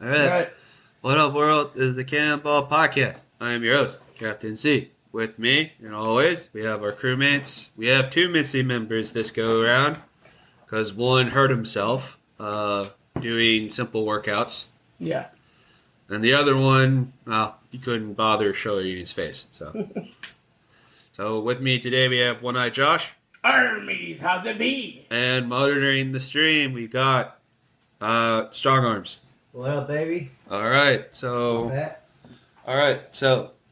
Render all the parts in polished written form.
All right. What up, world? This is the Cannonball Podcast. I am your host, Captain C. With me, and always, we have our crewmates. We have two missing members this go around because one hurt himself doing simple workouts, Yeah. and the other one, well, he couldn't bother showing his face. So with me today, we have One-Eye Josh. Armies, how's it be? And monitoring the stream, we got Strong Arms. What up, baby? All right, so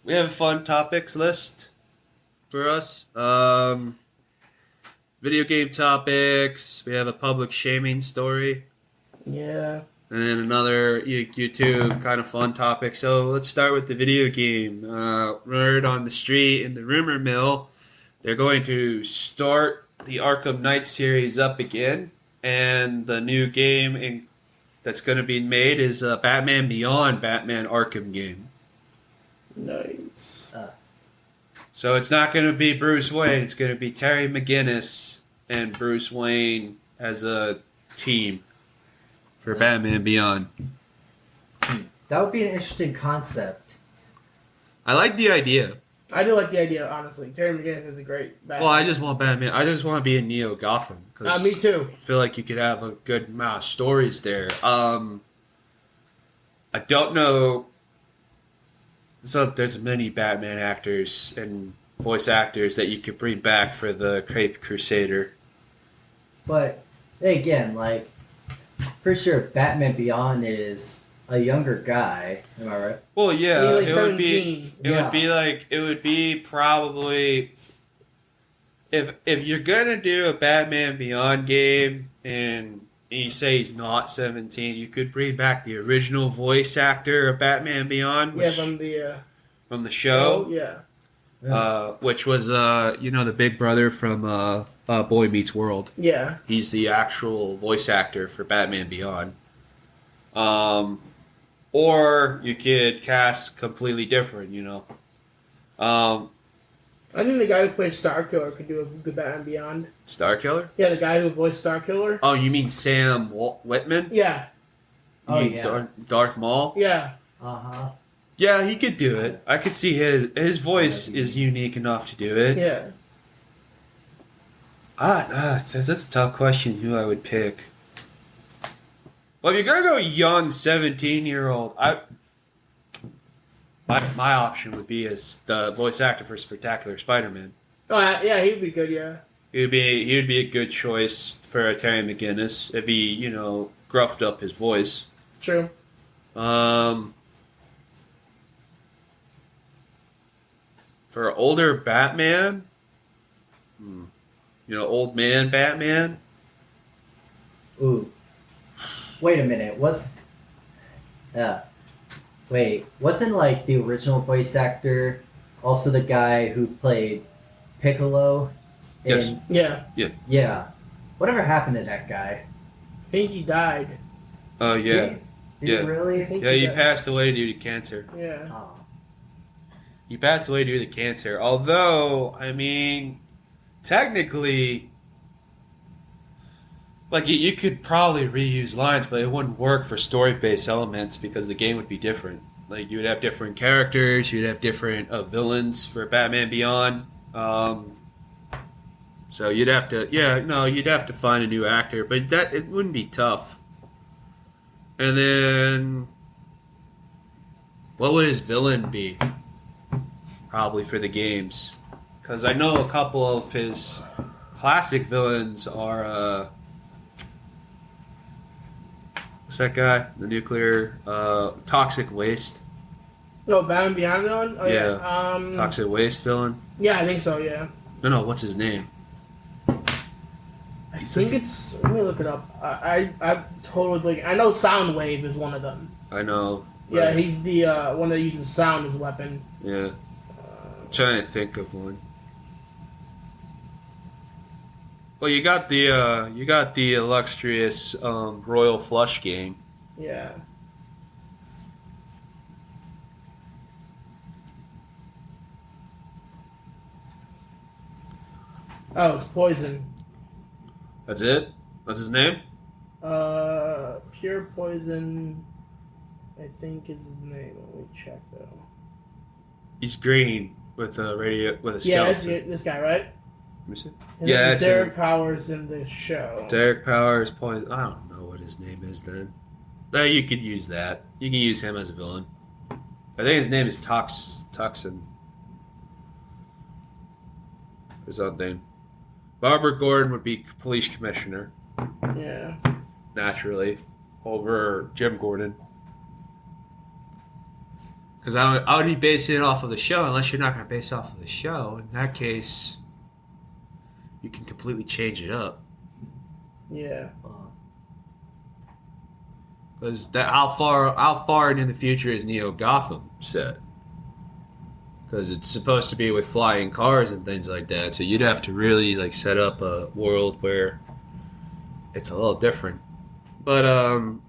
we have a fun topics list for us. Video game topics. We have a public shaming story, Yeah. and then another YouTube kind of fun topic. So let's start with the video game. Word on the street in the rumor mill, they're going to start the Arkham Knight series up again, and the new game that's going to be made is Batman Beyond Batman Arkham game. Nice. So it's not going to be Bruce Wayne. It's going to be Terry McGinnis and Bruce Wayne as a team for Batman Beyond. That would be an interesting concept. I like the idea. I do like the idea, honestly. Terry McGinnis is a great Batman. Well, I just want Batman. I just want to be in Neo Gotham. Me too. I feel like you could have a good amount of stories there. I don't know. So there's many Batman actors and voice actors that you could bring back for the Caped Crusader. But then again, like, pretty sure Batman Beyond is a younger guy. Am I right? Well, yeah, He's like 17. It would be probably if you're gonna do a Batman Beyond game and you say he's not 17, you could bring back the original voice actor of Batman Beyond, which, from the show, which was the big brother from Boy Meets World. Yeah. He's the actual voice actor for Batman Beyond. Or you could cast completely different, I think the guy who played Starkiller could do a good Batman Beyond. Starkiller? Yeah, the guy who voiced Starkiller. Oh, you mean Sam Whitman? Yeah. You mean Darth Maul? Yeah. Uh-huh. Yeah, he could do it. I could see his voice is unique enough to do it. Yeah. That's a tough question who I would pick. Well, if you're going to go young 17-year-old, my option would be as the voice actor for Spectacular Spider-Man. Oh, yeah, he'd be good, yeah. He would be a good choice for Terry McGinnis if he, gruffed up his voice. True. For older Batman, old man Batman. Ooh. Wait a minute. Wasn't like the original voice actor also the guy who played Piccolo? Yes. Yeah. Yeah. Whatever happened to that guy? I think he died. Oh, yeah. Did he really? He passed away due to cancer. Yeah. Oh. He passed away due to cancer. Although, technically, like, you could probably reuse lines, but it wouldn't work for story-based elements because the game would be different. Like, you would have different characters, you'd have different villains for Batman Beyond. So you'd have to find a new actor, but it wouldn't be tough. And then, what would his villain be? Probably for the games. Because I know a couple of his classic villains are, what's that guy? The nuclear, toxic waste. Oh, Batman Beyond villain? Oh, Yeah. Toxic waste villain. Yeah, I think so, yeah. No, what's his name? I think it's... Let me look it up. I totally blank. I know Soundwave is one of them. I know. Yeah, he's the one that uses sound as a weapon. Yeah. Trying to think of one. Well, you got the illustrious Royal Flush game. Yeah. Oh, it's Poison. That's it? That's his name? Pure Poison. I think is his name. Let me check though. He's green with a Yeah, skeleton. this guy, right? Let me see. His Yeah, name is it's Derek Powers in the show. Derek Powers. Point. I don't know what his name is then. You could use that. You can use him as a villain. I think his name is Tuxin. Or something. Barbara Gordon would be police commissioner. Yeah. Naturally. Over Jim Gordon. Because I would be basing it off of the show, unless you're not going to base it off of the show. In that case, you can completely change it up. Yeah. Because how far into the future is Neo Gotham set? Because it's supposed to be with flying cars and things like that, so you'd have to really like set up a world where it's a little different. But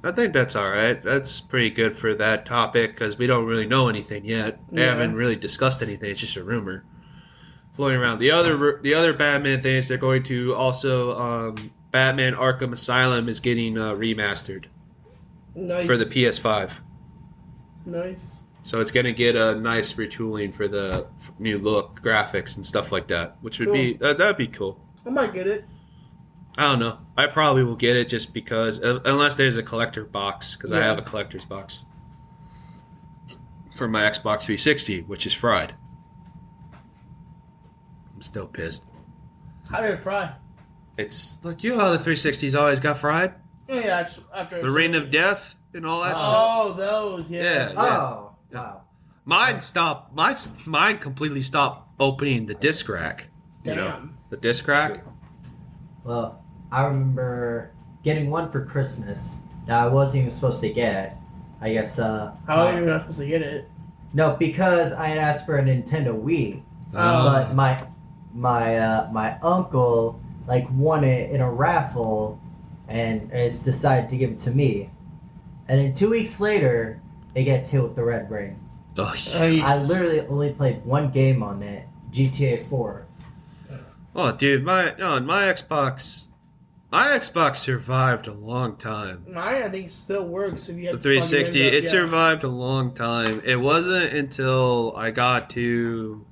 I think that's all right. That's pretty good for that topic because we don't really know anything yet. They haven't really discussed anything. It's just a rumor floating around. The other Batman things, they're going to also Batman Arkham Asylum is getting remastered. Nice. For the PS5. Nice. So it's going to get a nice retooling for the new look, graphics, and stuff like that, which would be that'd be cool. I might get it. I don't know. I probably will get it just because, unless there's a collector box, because I have a collector's box for my Xbox 360, which is fried. I'm still pissed. How did it fry? It's look, you know how the 360's always got fried? Yeah, after The Reign of Death and all that stuff. Oh, those, yeah. Oh, wow. Mine stopped. Mine completely stopped opening the disc rack. Damn. You know, the disc rack. Well, I remember getting one for Christmas that I wasn't even supposed to get. I guess. How are you not supposed to get it? No, because I had asked for a Nintendo Wii, but my uncle like won it in a raffle, and has decided to give it to me. And then 2 weeks later, it gets hit with the red rings. Oh, I literally only played one game on it, GTA 4. oh, dude, my Xbox survived a long time. Mine, I think, still works if you The have 360, it survived a long time. It wasn't until I got to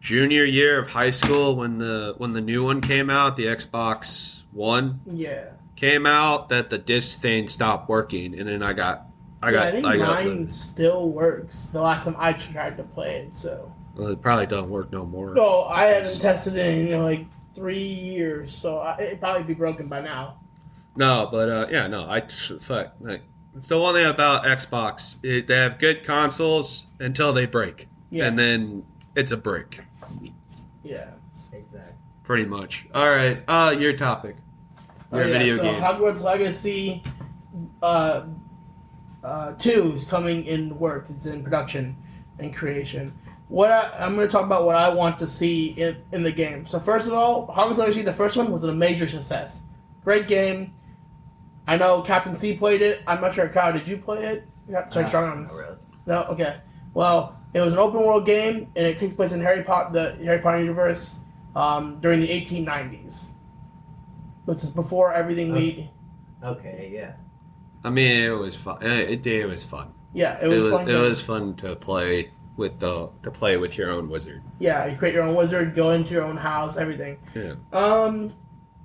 junior year of high school when the new one came out, the Xbox One came out, that the disc thing stopped working, and then I think mine still works. The last time I tried to play it, so. Well, it probably doesn't work no more. No, I haven't tested it in like 3 years, so it'd probably be broken by now. No, but fuck. Like, it's the one thing about Xbox. They have good consoles until they break, and then it's a break. Yeah, exactly. Pretty much. All right, your topic. Your video game. Hogwarts Legacy 2 is coming in works. It's in production and creation. I'm going to talk about what I want to see in the game. So first of all, Hogwarts Legacy, the first one, was a major success. Great game. I know Captain C played it. I'm not sure, Kyle, did you play it? Sorry, Strong Arms. Not really. No? Okay. Well, it was an open world game, and it takes place in the Harry Potter universe during the 1890s. Which is before everything we... Okay, yeah. I mean, it was fun. It was fun. Yeah, it was fun. It was fun to play with your own wizard. Yeah, you create your own wizard, go into your own house, everything. Yeah.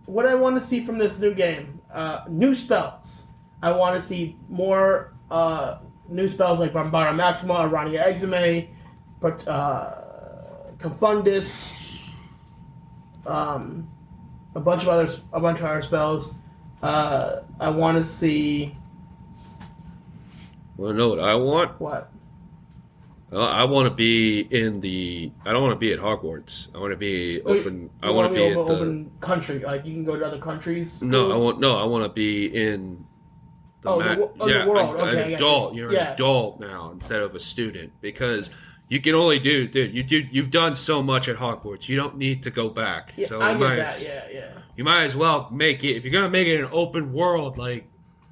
What I want to see from this new game, new spells. I want to see more new spells like Bombara Maxima, Arania Exime, Confundus, a bunch of other spells. I want to see. Want to know what I want? What? I want to be in the. I don't want to be at Hogwarts. I want to be open. I want to be at the open country. Like you can go to other countries. No, I want to be in. The world. Okay, an adult. You're an adult now instead of a student because you can only do, You've done so much at Hogwarts. You don't need to go back. Yeah, so I get that. Yeah. You might as well make it if you're gonna make it an open world. Like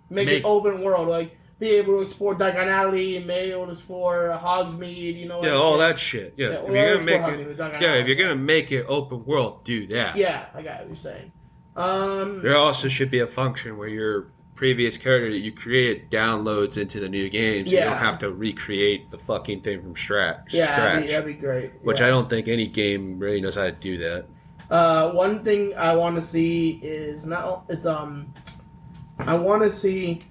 make it open world. Like be able to explore Diagon Alley and be able to explore Hogsmeade. You know. Yeah, all that shit. Yeah, if you're gonna make it open world, do that. Yeah, I got what you're saying. There also should be a function where you're previous character that you create downloads into the new game, so you Yeah. don't have to recreate the fucking thing from scratch. Yeah, that'd be great. Which yeah. I don't think any game really knows how to do that. One thing I want to see is I want to see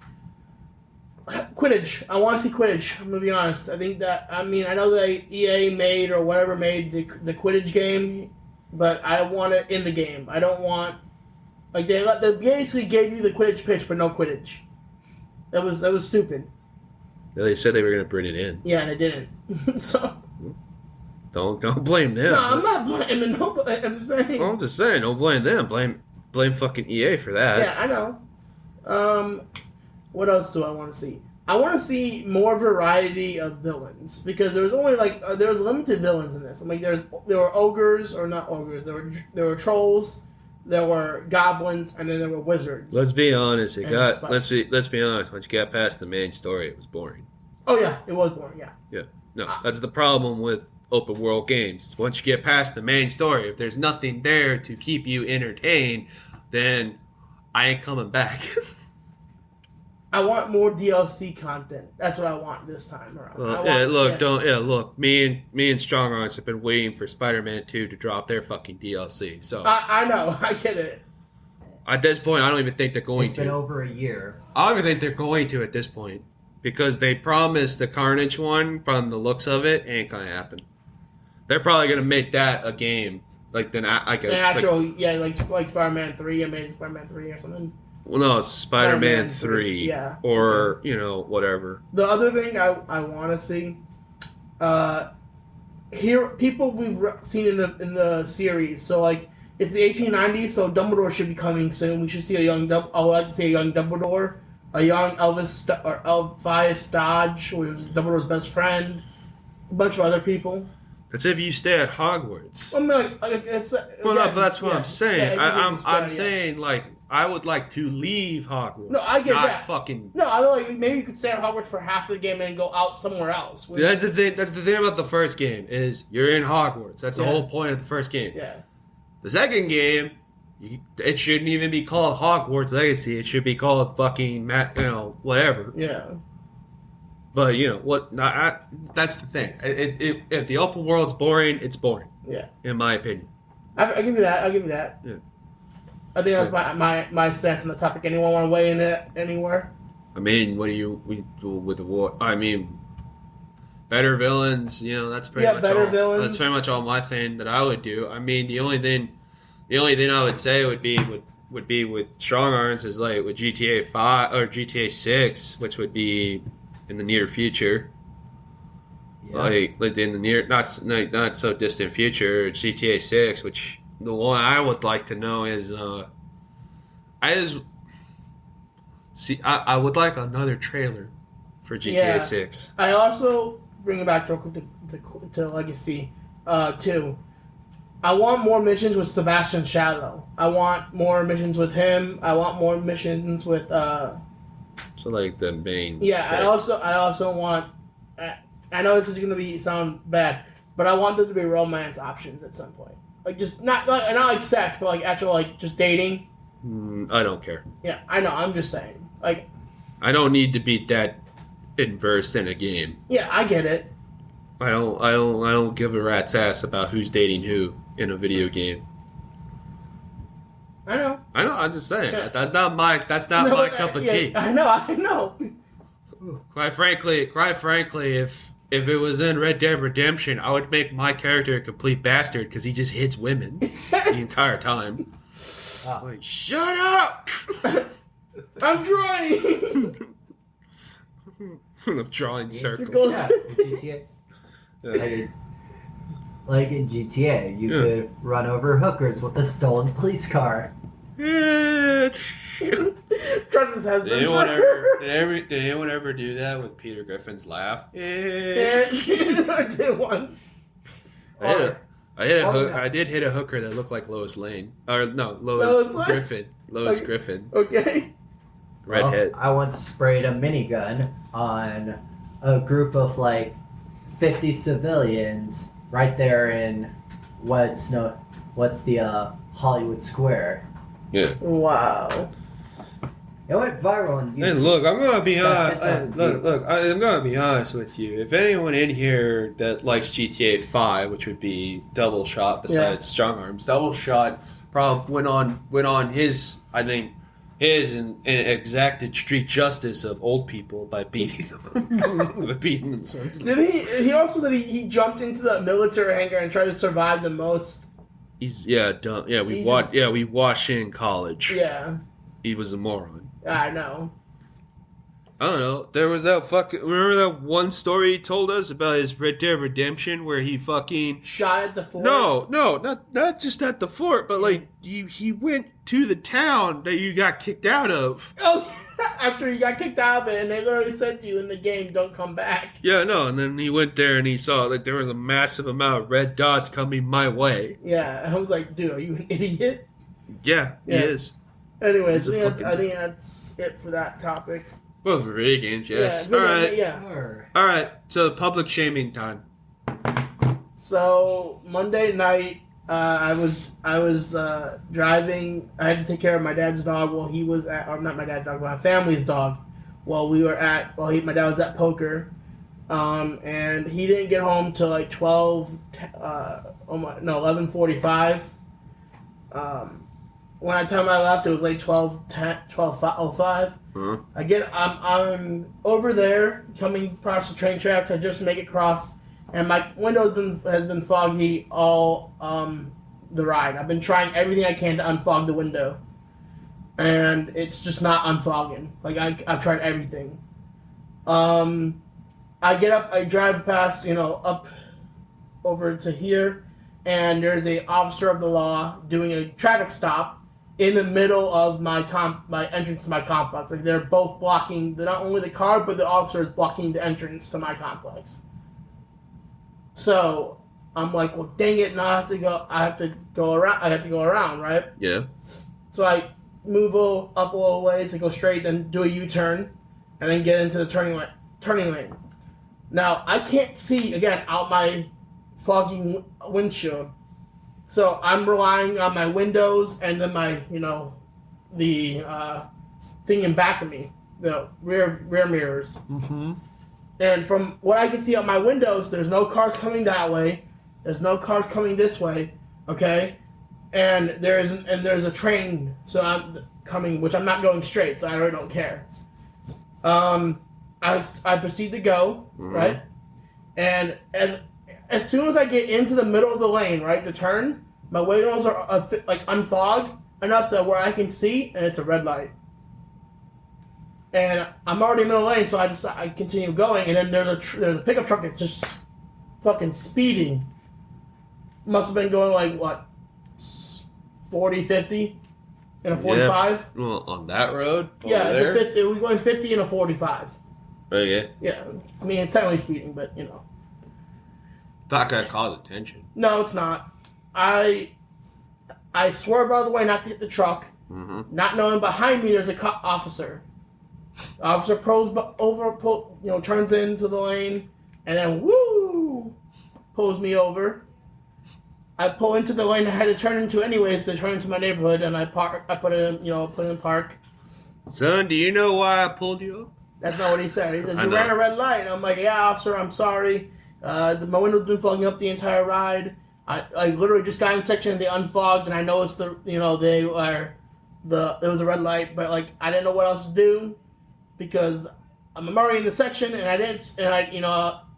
Quidditch. I want to see Quidditch. I'm gonna be honest. I think that I know that EA made or whatever made the Quidditch game, but I want it in the game. I don't want like they basically gave you the Quidditch pitch, but no Quidditch. That was stupid. They said they were going to bring it in. Yeah, they didn't. So don't blame them. no, I'm not blaming nobody. I'm saying. Well, I'm just saying, don't blame them. Blame fucking EA for that. Yeah, I know. What else do I want to see? I want to see more variety of villains because there was only there was limited villains in this. I mean, there were ogres or not ogres. There were trolls, there were goblins, and then there were wizards. Let's be honest. Let's be honest. Once you got past the main story, it was boring. Oh yeah, it was boring. Yeah. Yeah. No, that's the problem with open world games. Is once you get past the main story, if there's nothing there to keep you entertained, then I ain't coming back. I want more DLC content. That's what I want this time around. Look. Me and Strong Arms have been waiting for Spider-Man 2 to drop their fucking DLC. So I know, I get it. At this point, I don't even think they're going to. It's been over a year. I don't even think they're going to at this point because they promised the Carnage one. From the looks of it, ain't gonna happen. They're probably gonna make that a game like Like Spider-Man 3, Amazing Spider-Man 3 or something. Well, no, it's Spider-Man 3. Yeah. Or, whatever. The other thing I want to see, here people we've seen in the series. So like it's the 1890s, so Dumbledore should be coming soon. We should see I would like to see a young Dumbledore, a young Elphias Dodge, who was Dumbledore's best friend, a bunch of other people. That's if you stay at Hogwarts. I mean, it's but that's what I'm saying. Yeah, I'm saying I would like to leave Hogwarts. No, I get that. Fucking. No, I mean, like maybe you could stay at Hogwarts for half the game and then go out somewhere else. That's the thing. That's the thing about the first game is you're in Hogwarts. That's the whole point of the first game. Yeah. The second game, it shouldn't even be called Hogwarts Legacy. It should be called fucking whatever. Yeah. But that's the thing. If the open world's boring, it's boring. Yeah. In my opinion. I'll give you that. Yeah. I think that's my stance on the topic. Anyone want to weigh in it anywhere? I mean, what do we do with the war? I mean, better villains. That's pretty much better all. Villains. That's pretty much all my thing that I would do. I mean, the only thing I would say would be with Strong Arms is like with GTA 5 or GTA 6, which would be in the near future. Yeah. Like in the near, not so distant future, GTA 6, which the one I would like to know is, I would like another trailer for GTA 6. I also bring it back real quick to Legacy 2. I want more missions with Sebastian Shadow. I want more missions with him. I want more missions with So like the main. Yeah, trailer. I also want. I know this is going to sound bad, but I want there to be romance options at some point. Like just not like sex, but like actual like just dating. I don't care. Yeah, I know. I'm just saying. Like, I don't need to be that versed in a game. Yeah, I get it. I don't give a rat's ass about who's dating who in a video game. I know. I'm just saying. Yeah. That's not my cup of tea. I know. Quite frankly, if it was in Red Dead Redemption, I would make my character a complete bastard because he just hits women the entire time. Like, shut up! I'm drawing. I'm drawing circles. Yeah, GTA. Like in GTA, you could run over hookers with a stolen police car. Did anyone ever do that with Peter Griffin's laugh? Yeah, I did once. I did hit a hooker that looked like Lois Lane. Or no, Lois Griffin. Lois Griffin. Okay. Redhead. I once sprayed a minigun on a group of like 50 civilians right there in what's the Hollywood Square. Yeah. Wow. It went viral on YouTube. Hey, look, I'm gonna be Got honest. 10,000 views. I'm gonna be honest with you. If anyone in here that likes GTA 5, which would be Double Shot besides Strong Arms, Double Shot probably went on his, I think, and exacted street justice of old people by beating them, beating them. Did he? He also said he jumped into the military hangar and tried to survive the most. He's dumb. Yeah, we watched in college. Yeah, he was a moron. I know. I don't know. There was that fucking. Remember that one story he told us about his Red Dead Redemption where he fucking shot at the fort? No, not just at the fort, but like he went to the town that you got kicked out of. Oh, after you got kicked out of it, and they literally said to you in the game, "Don't come back." Yeah, no, and then he went there and he saw like there was a massive amount of red dots coming my way. Yeah, I was like, "Dude, are you an idiot?" Yeah, he is. Anyways, I think that's it for that topic. Well, for video games, yes. Yeah, all right. Yeah. All right. So public shaming time. So Monday night, I was driving. I had to take care of my dad's dog while he was at, or not my dad's dog, but my family's dog. My dad was at poker, and he didn't get home till like 11:45. When the time I left, it was like 12:05. I'm over there coming across the train tracks. I just make it cross, and my window has been foggy all the ride. I've been trying everything I can to unfog the window, and it's just not unfogging. Like I've tried everything. I get up, I drive past, up over to here, and there's a officer of the law doing a traffic stop in the middle of my entrance to my complex. Like they're both blocking, not only the car, but the officer is blocking the entrance to my complex. So I'm like, well, dang it! Now I have to go around, right? Yeah. So I move up a little ways and go straight, then do a U-turn, and then get into the turning lane. Now I can't see again out my foggy windshield. So I'm relying on my windows and then my, the thing in back of me, the rear mirrors. Mm-hmm. And from what I can see out my windows, there's no cars coming that way. There's no cars coming this way. Okay, and there's a train, so I'm coming, which I'm not going straight, so I really don't care. I proceed to go right, and as soon as I get into the middle of the lane, right, to turn, my windows are unfogged enough that where I can see, and it's a red light. And I'm already in the middle of the lane, so I continue going, and then there's a pickup truck that's just fucking speeding. Must have been going like, what, 40, 50 in a 45? Yeah. Well, on that road? Yeah, it's a 50. It was going 50 in a 45. Okay. Yeah, I mean, it's technically speeding, but, That could cause attention. No, it's not. I swerve out of the way not to hit the truck, not knowing behind me there's a officer. The officer turns into the lane, and then pulls me over. I pull into the lane I had to turn into anyways to turn into my neighborhood, and I park. I put it in park. Son, do you know why I pulled you up? That's not what he said. He says, you ran a red light. And I'm like, yeah, officer, I'm sorry. My window's been fogging up the entire ride. I literally just got in section and they unfogged, and I noticed there was a red light, but like I didn't know what else to do because I'm already in the section, and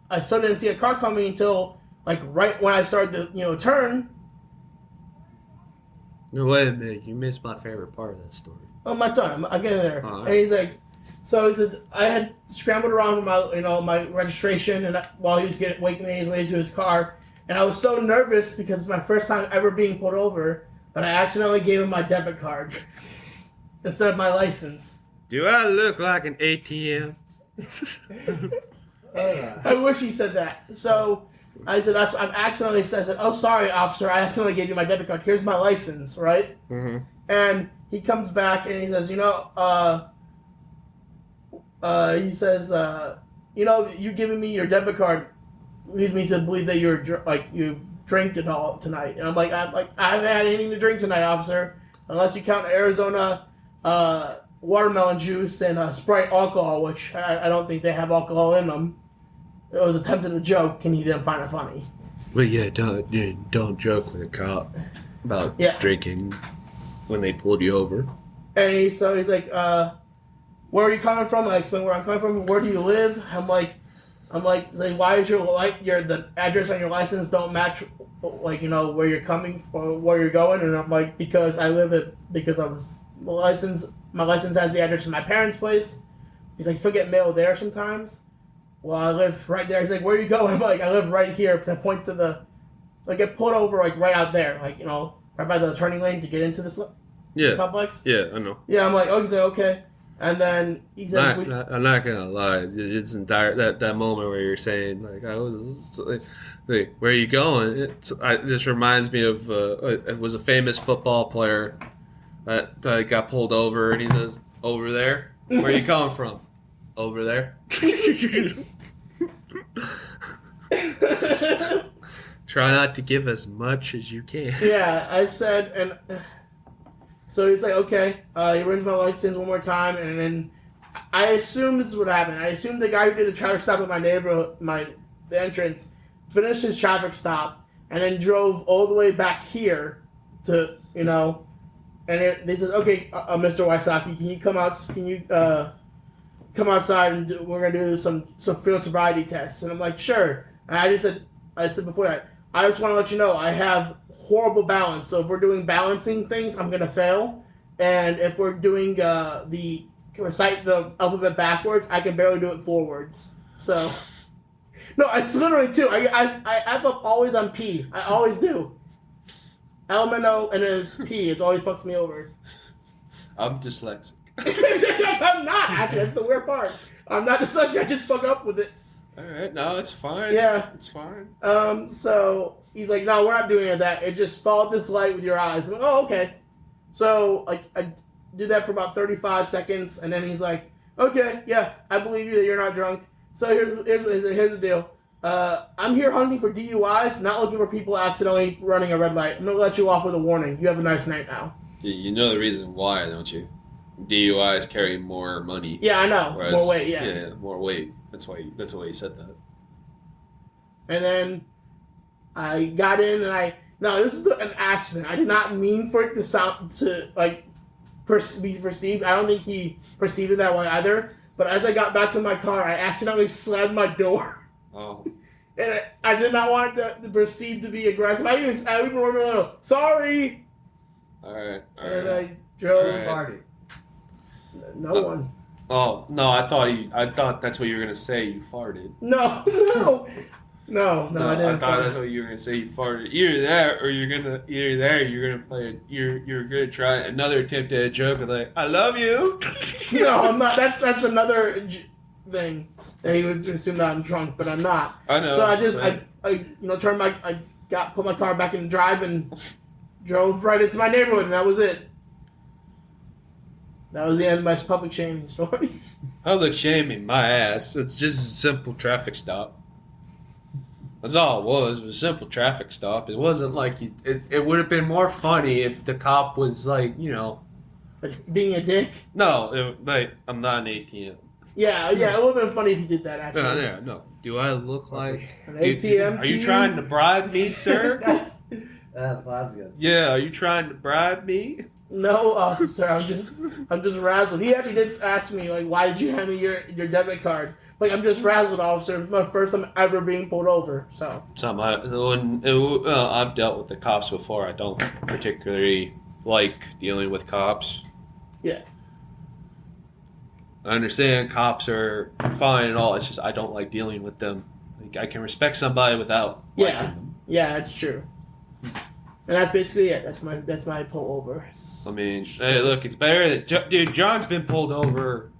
I still didn't see a car coming until like right when I started to turn. No, wait a minute, you missed my favorite part of that story. Oh, my turn. I get there, right. and he's like, so he says I had scrambled around with my registration, and while he was making his way to his car. And I was so nervous because it's my first time ever being pulled over that I accidentally gave him my debit card instead of my license. Do I look like an ATM? I wish he said that. So I said, I accidentally said, oh, sorry, officer, I accidentally gave you my debit card. Here's my license, right? Mm-hmm. And he comes back and he says, you giving me your debit card leads me to believe that you drank it all tonight. And I'm like, I haven't had anything to drink tonight, officer, unless you count Arizona watermelon juice and Sprite alcohol, which I don't think they have alcohol in them. It was attempted a joke, and he didn't find it funny. Well, yeah, don't joke with a cop about drinking when they pulled you over. And he's like, where are you coming from? I explain where I'm coming from. Where do you live? I'm like, why is the address on your license don't match, like, you know, where you're coming from, where you're going? And I'm like, because I was my license has the address of my parents' place. He's like, still get mail there sometimes. Well, I live right there. He's like, where are you going? I'm like, I live right here. Because I point to so I get pulled over like right out there, like, you know, right by the turning lane to get into this complex. Yeah, I know. Yeah, I'm like, oh, he's like, okay. And then he says, I'm not gonna lie. It's entire that moment where you're saying like I was like, where are you going? It just reminds me of it was a famous football player that got pulled over, and he says, "Over there." Where are you coming from? Over there. Try not to give as much as you can. Yeah, I said, and so he's like, okay. He runs my license one more time, and then I assume this is what happened. I assume the guy who did the traffic stop at my neighborhood, the entrance, finished his traffic stop, and then drove all the way back here to, you know, and they said, okay, Mr. Wysocki, can you come out? Can you come outside and we're gonna do some field sobriety tests? And I'm like, sure. And I said before that, I just want to let you know I have horrible balance. So if we're doing balancing things, I'm gonna fail. And if we're doing recite the alphabet backwards, I can barely do it forwards. So no, it's literally two. I F up always on P. I always do. Elemento and then it's P. It always fucks me over. I'm dyslexic. I'm not, actually. That's the weird part. I'm not dyslexic. I just fuck up with it. Alright, no, it's fine. Yeah. It's fine. So he's like, no, we're not doing any of that. It just follow this light with your eyes. I'm like, oh, okay. So like I do that for about 35 seconds, and then he's like, okay, yeah, I believe you that you're not drunk. So here's the deal. I'm here hunting for DUIs, not looking for people accidentally running a red light. I'm going to let you off with a warning. You have a nice night now. You know the reason why, don't you? DUIs carry more money. Yeah, I know. Whereas, more weight, yeah. Yeah, more weight. That's why he said that. And then I got in and this is an accident. I did not mean for it to sound to like be perceived. I don't think he perceived it that way either. But as I got back to my car, I accidentally slammed my door. Oh. And I did not want it to perceive to be aggressive. I even remember, sorry. All right. And I drove. Farted. No one. Oh no! I thought that's what you were gonna say. You farted. No, I didn't. I thought that's what you were gonna say. You farted. Either that, or you're gonna try another attempt at a joke like "I love you." No, I'm not. That's another thing that he would assume that I'm drunk, but I'm not. I know. So I put my car back in drive and drove right into my neighborhood, and that was it. That was the end of my public shaming story. Public shaming, my ass. It's just a simple traffic stop. That's all it was. It was a simple traffic stop. It wasn't like it would have been more funny if the cop was like, you know, being a dick. No, I'm not an ATM. Yeah, it would have been funny if you did that. Actually, no. Do I look like an ATM? Are you trying to bribe me, sir? That's what I was gonna say. Yeah, are you trying to bribe me? No, officer. I'm just razzled. He actually did ask me like, "Why did you hand me your debit card?" Like, I'm just razzled, officer. It's my first time ever being pulled over. So I've dealt with the cops before. I don't particularly like dealing with cops. Yeah. I understand cops are fine and all. It's just I don't like dealing with them. Like, I can respect somebody without liking them. Yeah, that's true. And that's basically it. That's my pull over. I mean, hey, look, it's better that dude. John's been pulled over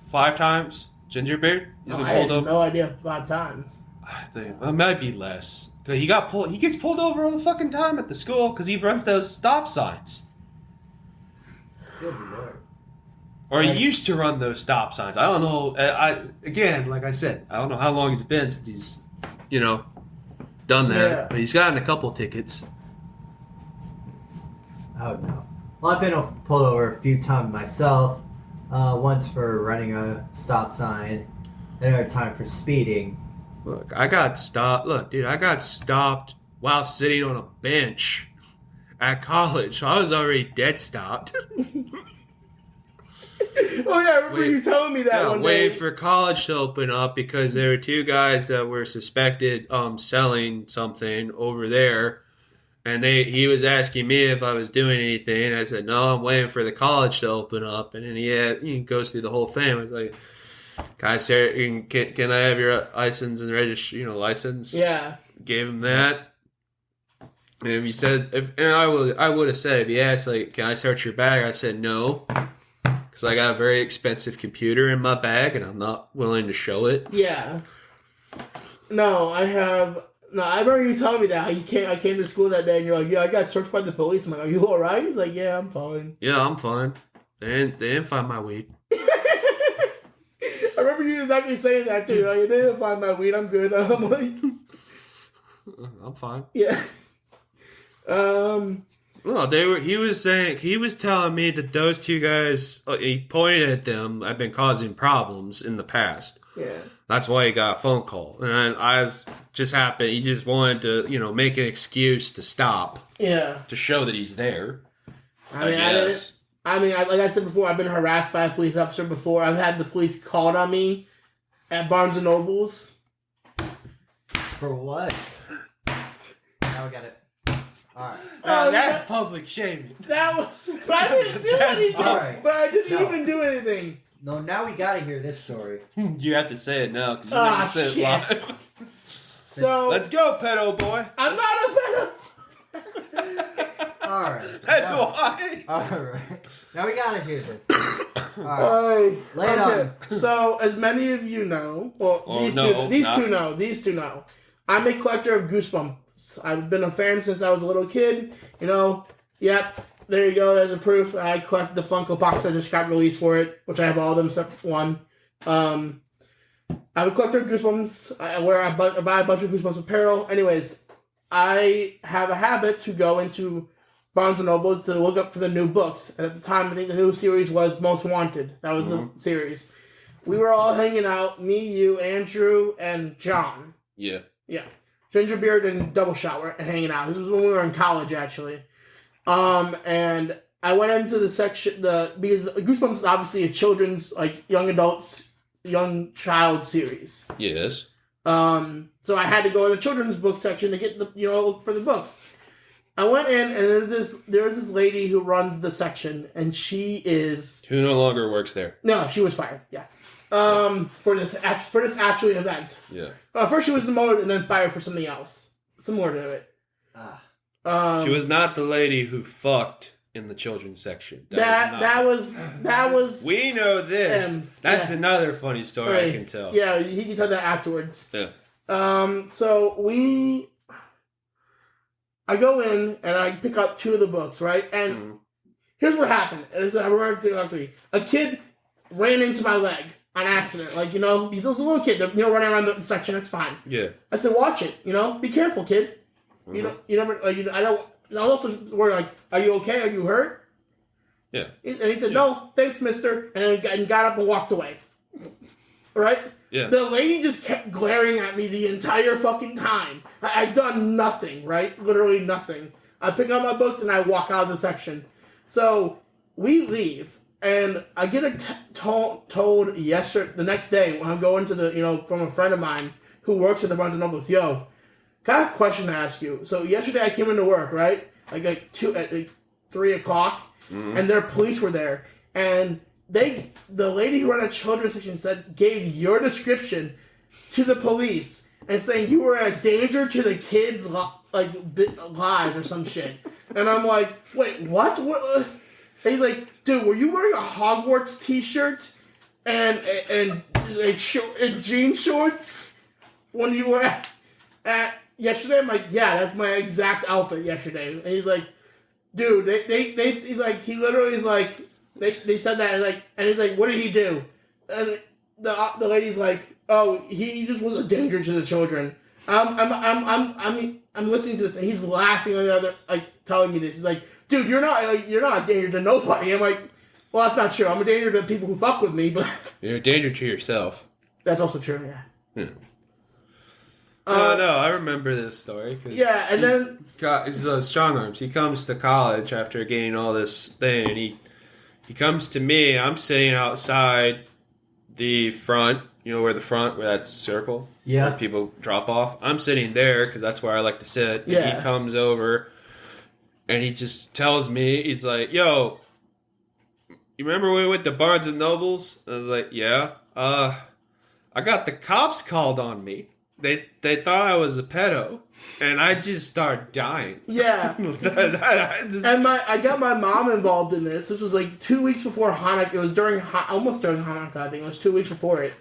5 times. Gingerbeard, he's been pulled over. No idea 5 times. I think it might be less. He got pulled. He gets pulled over all the fucking time at the school because he runs those stop signs. Good Lord. Or he used to run those stop signs. I don't know. Like I said, I don't know how long it's been since he's, done that. Yeah. But he's gotten a couple tickets. I don't know. Well, I've been pulled over a few times myself. once for running a stop sign, another time for speeding. Look, I got stopped. Look, dude, I got stopped while sitting on a bench at college. So I was already dead stopped. Oh yeah, I remember you telling me that one day. Waiting for college to open up because there were two guys that were suspected selling something over there, and he was asking me if I was doing anything. I said no, I'm waiting for the college to open up, and then he goes through the whole thing. I was like, guys, can I have your license and license? Yeah. Gave him that. And if he said, I would have said, if he asked, like, can I search your bag? I said no. Because I got a very expensive computer in my bag and I'm not willing to show it. Yeah. No, I remember you telling me that. I came to school that day and you're like, yeah, I got searched by the police. I'm like, are you alright? He's like, yeah, I'm fine. Yeah, I'm fine. They didn't find my weed. I remember you exactly saying that too. Like, they didn't find my weed. I'm good. I'm like, I'm fine. yeah. Well, he was telling me that those two guys, he pointed at them, have been causing problems in the past. Yeah. That's why he got a phone call. And he just wanted to, make an excuse to stop. Yeah. To show that he's there. Like I said before, I've been harassed by a police officer before. I've had the police called on me at Barnes and Nobles. For what? Now we got it. Alright. That's public shaming. But I didn't do anything. Right. But I didn't even do anything. No, now we gotta hear this story. You have to say it now because you never said it live. So let's go, pedo boy. I'm not a pedo. Alright. That's why. Alright. Now we gotta hear this. Alright. Lay it on. So, as many of you know, these two know, I'm a collector of Goosebumps. I've been a fan since I was a little kid. Yep, there you go. There's a proof. I collect the Funko Pops that just got released for it, which I have all of them except for one. I'm a collector of Goosebumps, where I buy a bunch of Goosebumps apparel. Anyways, I have a habit to go into Barnes & Noble to look up for the new books. And at the time, I think the new series was Most Wanted. That was the series. We were all hanging out, me, you, Andrew, and John. Yeah. Yeah. Gingerbeard and Double Shot were hanging out. This was when we were in college, actually. And I went into the section, because Goosebumps is obviously a children's, young child series. Yes. So I had to go in the children's book section to get look for the books. I went in, and there's this lady who runs the section, and she is... Who no longer works there. No, she was fired, yeah. For this actual event. Yeah. First she was demoted and then fired for something else. Similar to it. She was not the lady who fucked in the children's section. That was We know this. That's another funny story right. I can tell. Yeah, he can tell that afterwards. Yeah. So I go in and I pick up two of the books, right? And here's what happened. I remember a kid ran into my leg on accident. He's just a little kid, running around the section. It's fine. Yeah. I said, watch it. Be careful, kid. You never. I don't. I was also worried. Are you okay? Are you hurt? Yeah. And he said, no, thanks, mister. And got up and walked away. Right? Yeah. The lady just kept glaring at me the entire fucking time. I'd done nothing, right? Literally nothing. I pick up my books and I walk out of the section. So we leave. And I get told the next day when I'm going to from a friend of mine who works at the Barnes & Nobles, yo, got a question to ask you. So yesterday I came into work, right? At 3 o'clock, and their police were there. And the lady who ran a children's section gave your description to the police and saying you were a danger to the kids' lives or some shit. And I'm like, wait, what? What? And he's like, dude, were you wearing a Hogwarts t-shirt and jean shorts when you were at yesterday? I'm like, yeah, that's my exact outfit yesterday. And he's like, dude, he's like, he literally is like, they said that, and he's like, what did he do? And the lady's like, oh, he just was a danger to the children. I'm listening to this, and he's laughing on the other, telling me this. He's like, dude, you're not a danger to nobody. I'm like, Well, that's not true. I'm a danger to people who fuck with me, but You're a danger to yourself. that's also true. Yeah. No, I remember this story. Cause then he's those strong arms. He comes to college after gaining all this thing, and he comes to me. I'm sitting outside the front, where that circle, where people drop off. I'm sitting there because that's where I like to sit. And he comes over, and he just tells me, he's like, "Yo, you remember when we went to Barnes and Nobles?" I was like, "Yeah. I got the cops called on me. They thought I was a pedo, and I just started dying." Yeah. I got my mom involved in this. This was like 2 weeks before Hanukkah. It was almost during Hanukkah, I think. It was 2 weeks before it.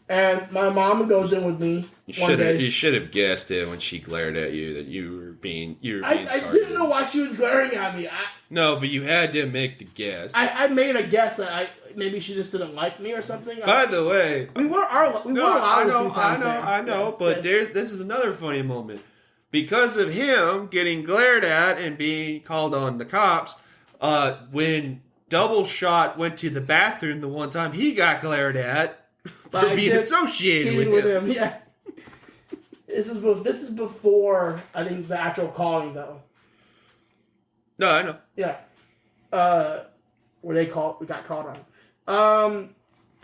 And my mom goes in with me one day. You should have guessed it when she glared at you that you were being I didn't know why she was glaring at me. No, but you had to make the guess. I made a guess that maybe she just didn't like me or something. By the way, we were allowed a few times there. I know, but this is another funny moment. Because of him getting glared at and being called on the cops, when Double Shot went to the bathroom the one time, he got glared at for being associated with him. Yeah. This is before, I think, the actual calling, though. No, I know. Yeah. We got called on.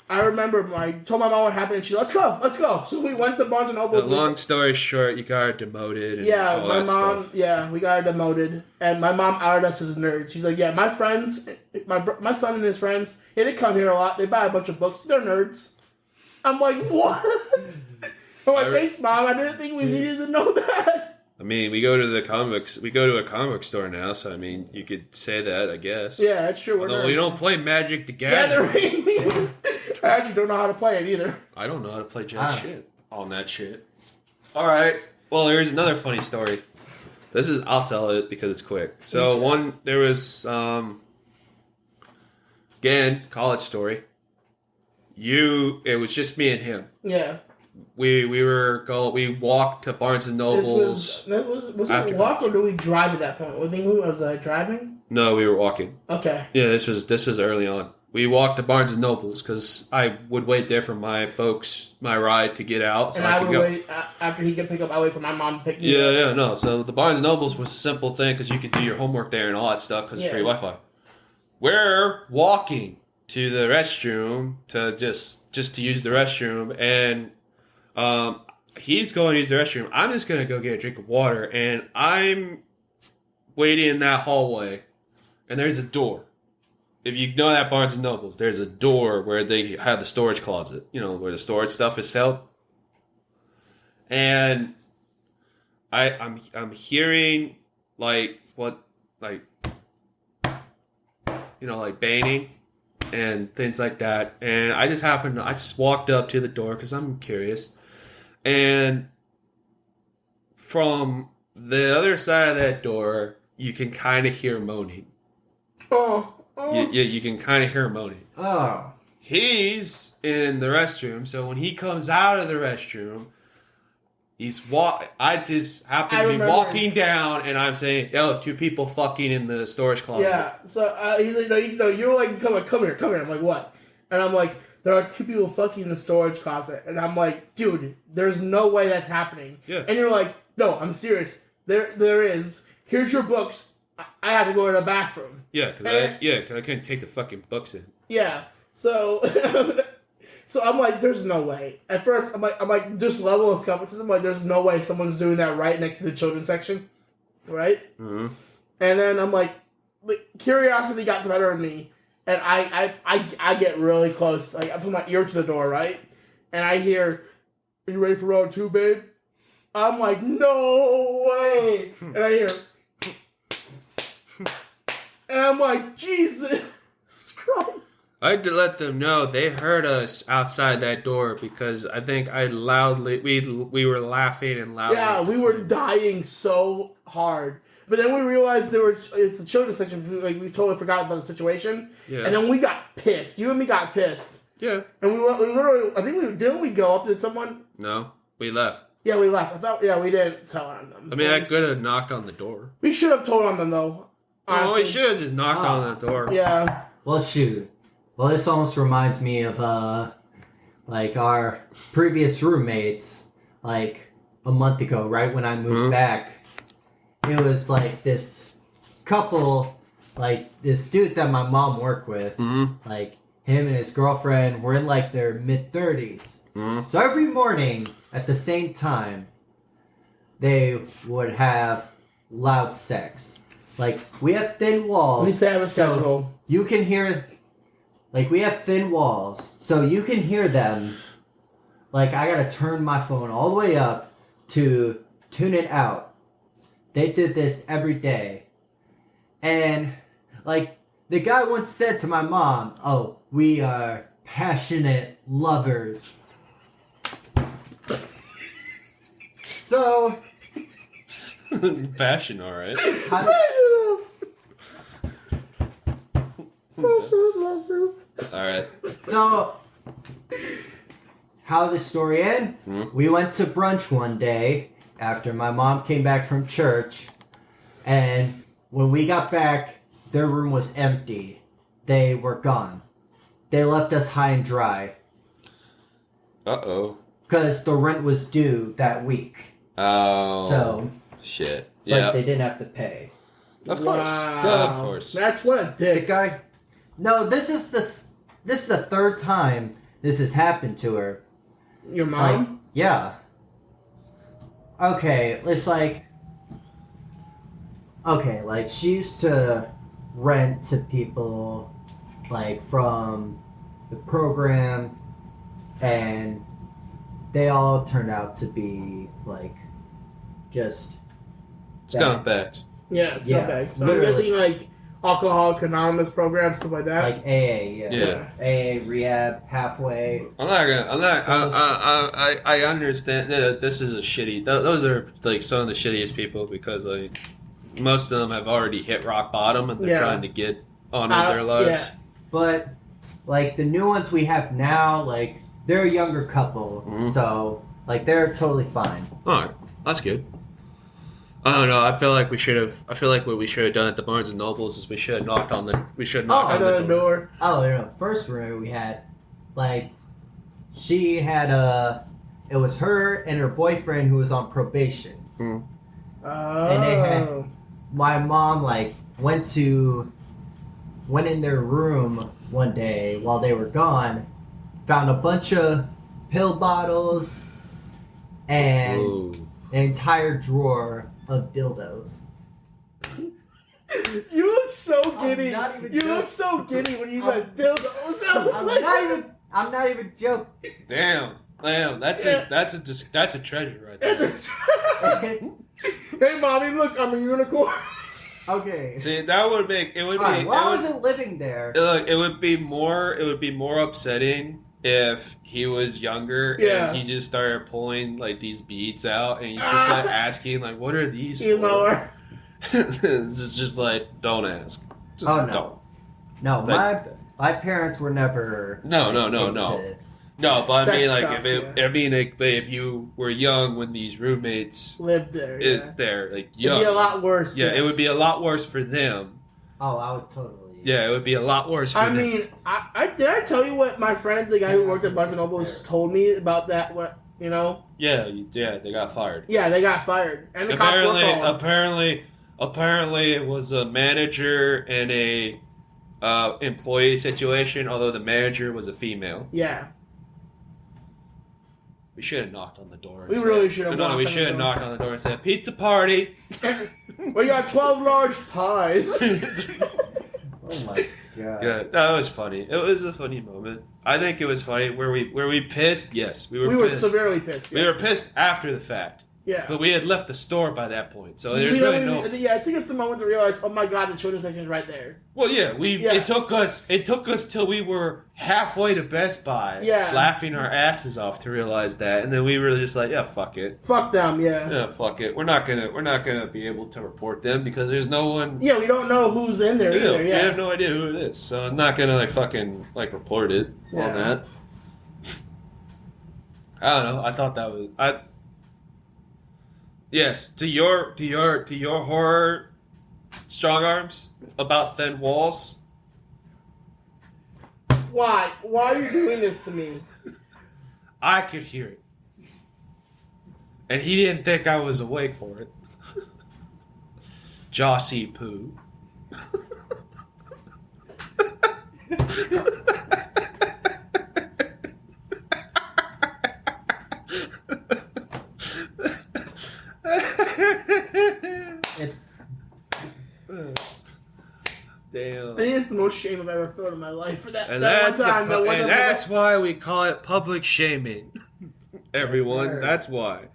I remember I told my mom what happened, and she let's go. So we went to Barnes and Noble. Long story short, you got her demoted. And yeah, all my that mom. stuff. Yeah, we got her demoted, and my mom outed us as nerds. She's like, "Yeah, my friends, my son and his friends, they come here a lot. They buy a bunch of books. They're nerds." I'm like, "What?" I'm like, "Thanks, Mom. I didn't think we needed to know that." I mean, we go to a comic book store now, so I mean, you could say that, I guess. Yeah, that's true. Although we don't play Magic the Gathering. I actually don't know how to play it either. I don't know how to play jack shit on that shit. All right. Well, here's another funny story. I'll tell it because it's quick. So there was again, college story. It was just me and him. Yeah. We walked to Barnes and Nobles. Was it a walk or do we drive at that point? I think we was driving. No, we were walking. Okay. Yeah, this was early on. We walked to Barnes and Nobles because I would wait there for my ride to get out. So and I would wait after he could pick up. I wait for my mom to pick me up. Yeah, no. So the Barnes and Nobles was a simple thing because you could do your homework there and all that stuff because of free Wi-Fi. We're walking to the restroom to just to use the restroom, and he's going to use the restroom. I'm just going to go get a drink of water, and I'm waiting in that hallway, and there's a door. If you know that Barnes & Nobles, there's a door where they have the storage closet, where the storage stuff is held. And I'm hearing like banging and things like that. And I just walked up to the door because I'm curious. And from the other side of that door, you can kind of hear moaning. Oh. You can kind of hear moaning. Oh. He's in the restroom, so when he comes out of the restroom, I just happen to be walking down, and I'm saying, "Yo, two people fucking in the storage closet." Yeah. So he's like, you're like, come here. I'm like, what? And I'm like, there are two people fucking in the storage closet, and I'm like, dude, there's no way that's happening. Yeah. And you're like, no, I'm serious. There is. Here's your books. I have to go to the bathroom. Yeah, because I couldn't take the fucking books in. Yeah, so I'm like, there's no way. At first, I'm like, just level of skepticism. I'm like, there's no way someone's doing that right next to the children's section, right? Mm-hmm. And then I'm like, curiosity got the better of me, and I get really close. Like, I put my ear to the door, right, and I hear, "Are you ready for round 2, babe?" I'm like, no way, and I hear. And I'm like, Jesus Christ. I had to let them know they heard us outside that door because I think we were laughing and loudly. Yeah, we were dying so hard. But then we realized it's the children's section. Like, we totally forgot about the situation. Yeah. And then we got pissed. You and me got pissed. Yeah. And we literally, didn't we go up to someone? No, we left. Yeah, we left. We didn't tell on them. I mean, I could have knocked on the door. We should have told on them, though. Honestly. Oh, we should have just knocked on the door. Yeah. Well, shoot. Well, this almost reminds me of like our previous roommates. Like a month ago, right when I moved back, it was like this couple, like this dude that my mom worked with. Like him and his girlfriend were in like their mid-30s. So every morning at the same time, they would have loud sex. Like, we have thin walls. At least they have a schedule. So you can hear... Like, we have thin walls, so you can hear them. Like, I gotta turn my phone all the way up to tune it out. They did this every day. And, like, the guy once said to my mom, "Oh, we are passionate lovers." So... Fashion, alright. Alright. So, how the story end? We went to brunch one day after my mom came back from church, and when we got back, their room was empty. They were gone. They left us high and dry. Uh-oh. Because the rent was due that week. Oh. So, shit. it's like they didn't have to pay. Of course. Wow. Of course. That's what a dick. The guy... No, this is the third time this has happened to her. Your Like, mom? yeah. Okay, it's like... Okay, like, she used to rent to people, like, from the program, and they all turned out to be, like, just... bad. Scumbags. Yeah, Yeah, scumbags. So I'm literally. guessing, like, Alcoholic Anonymous programs, stuff like that. Like AA, yeah. Yeah. AA, rehab, halfway. I understand that this is a shitty... Those are, like, some of the shittiest people because, like, most of them have already hit rock bottom and they're trying to get on with their lives. Yeah. But, like, the new ones we have now, like, they're a younger couple, so, like, they're totally fine. Alright. That's good. I don't know. I feel like what we should have done at the Barnes and Nobles is we should have knocked on the door. Oh, you know, first room we had, like, she had it was her and her boyfriend who was on probation. Oh. And they had, my mom, like, went in their room one day while they were gone, found a bunch of pill bottles and an entire drawer of dildos. You look so giddy. not even You joking. look so giddy when you said dildos. I was I'm not even joking. Damn, that's a treasure right there. Hey, mommy, look, I'm a unicorn. Okay. See, that would make it would be. Alright, well, I wasn't living there. Look, it would be more upsetting if he was younger and he just started pulling like these beads out and he's just like asking like, "What are these for?" It's just like, don't ask. Just don't. No, my parents were never. No. No, but I mean, like, Stuff, if you were young when these roommates lived there, like young, it'd be a lot worse. Yeah, it would be a lot worse for them. Oh, I would totally. Yeah, it would be a lot worse for them. I mean, did I tell you what my friend, the guy who worked at Barnes and Nobles, told me about that? What, you know? Yeah, they got fired. Yeah, they got fired, and the cops were called. Apparently, it was a manager and a employee situation. Although the manager was a female. Yeah. We should have knocked on the door. We really should have. No, we should have knocked on the door and said, "Pizza party." We got 12 large pies. Oh my god. Yeah, that was funny. It was a funny moment. I think it was funny. Were we pissed? Yes, we were. We were pissed. severely pissed. Yeah. We were pissed after the fact. Yeah. But we had left the store by that point, so there's really no. Yeah, it took us a moment to realize, oh my god, the children's section is right there. Well, yeah, It took us till we were halfway to Best Buy, laughing our asses off to realize that, and then we were just like, yeah, fuck it, fuck them, yeah, fuck it. We're not gonna be able to report them because there's no one. Yeah, we don't know who's in there either. Yeah, we have no idea who it is, so I'm not gonna report it on that. I don't know. I thought that was Yes, to your horror strong arms about thin walls. Why? Why are you doing this to me? I could hear it. And he didn't think I was awake for it. Jossie Poo. It's Damn. I think it's the most shame I've ever felt in my life for that. And that that's, one time. that's why we call it public shaming. Everyone, sir. that's why.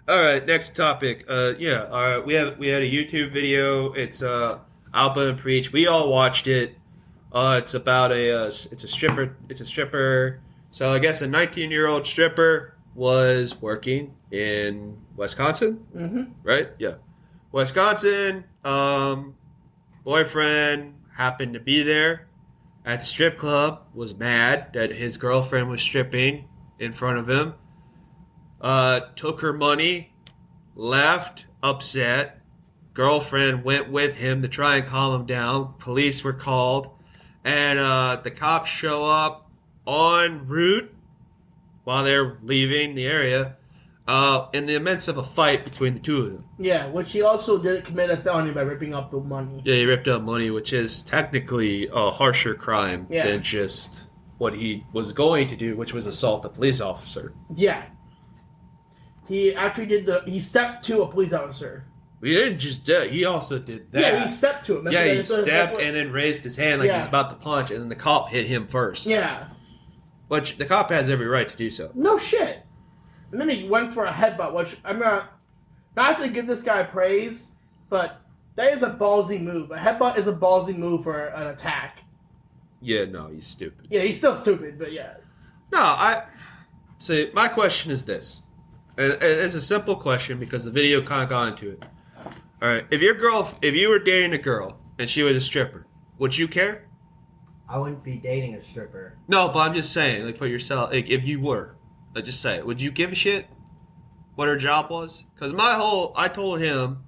All right, next topic. All right. We had a YouTube video. It's Alba and Preach. We all watched it. It's about it's a stripper. It's a stripper. So I guess a 19-year-old stripper was working in Wisconsin. Mm-hmm. Right? Yeah. Wisconsin. Boyfriend happened to be there at the strip club. Was mad that his girlfriend was stripping in front of him. Took her money, left, upset. Girlfriend went with him to try and calm him down. Police were called, and the cops show up en route while they're leaving the area. In the midst of a fight between the two of them. Yeah, which he also did commit a felony by ripping up the money. Yeah, he ripped up money, which is technically a harsher crime than just what he was going to do, which was assault a police officer. Yeah. He actually he stepped to a police officer. He didn't just do it, he also did that. Yeah, he stepped to him. He stepped and then raised his hand like he was about to punch, and then the cop hit him first. Yeah. Which the cop has every right to do so. No shit. And then he went for a headbutt, which I'm not to give this guy praise, but that is a ballsy move. A headbutt is a ballsy move for an attack. Yeah, no, he's stupid. Yeah, he's still stupid, but yeah. No, see, my question is this. And it's a simple question because the video kind of got into it. All right, if you were dating a girl and she was a stripper, would you care? I wouldn't be dating a stripper. No, but I'm just saying, like for yourself, like if you were, let's just say, would you give a shit what her job was? Because I told him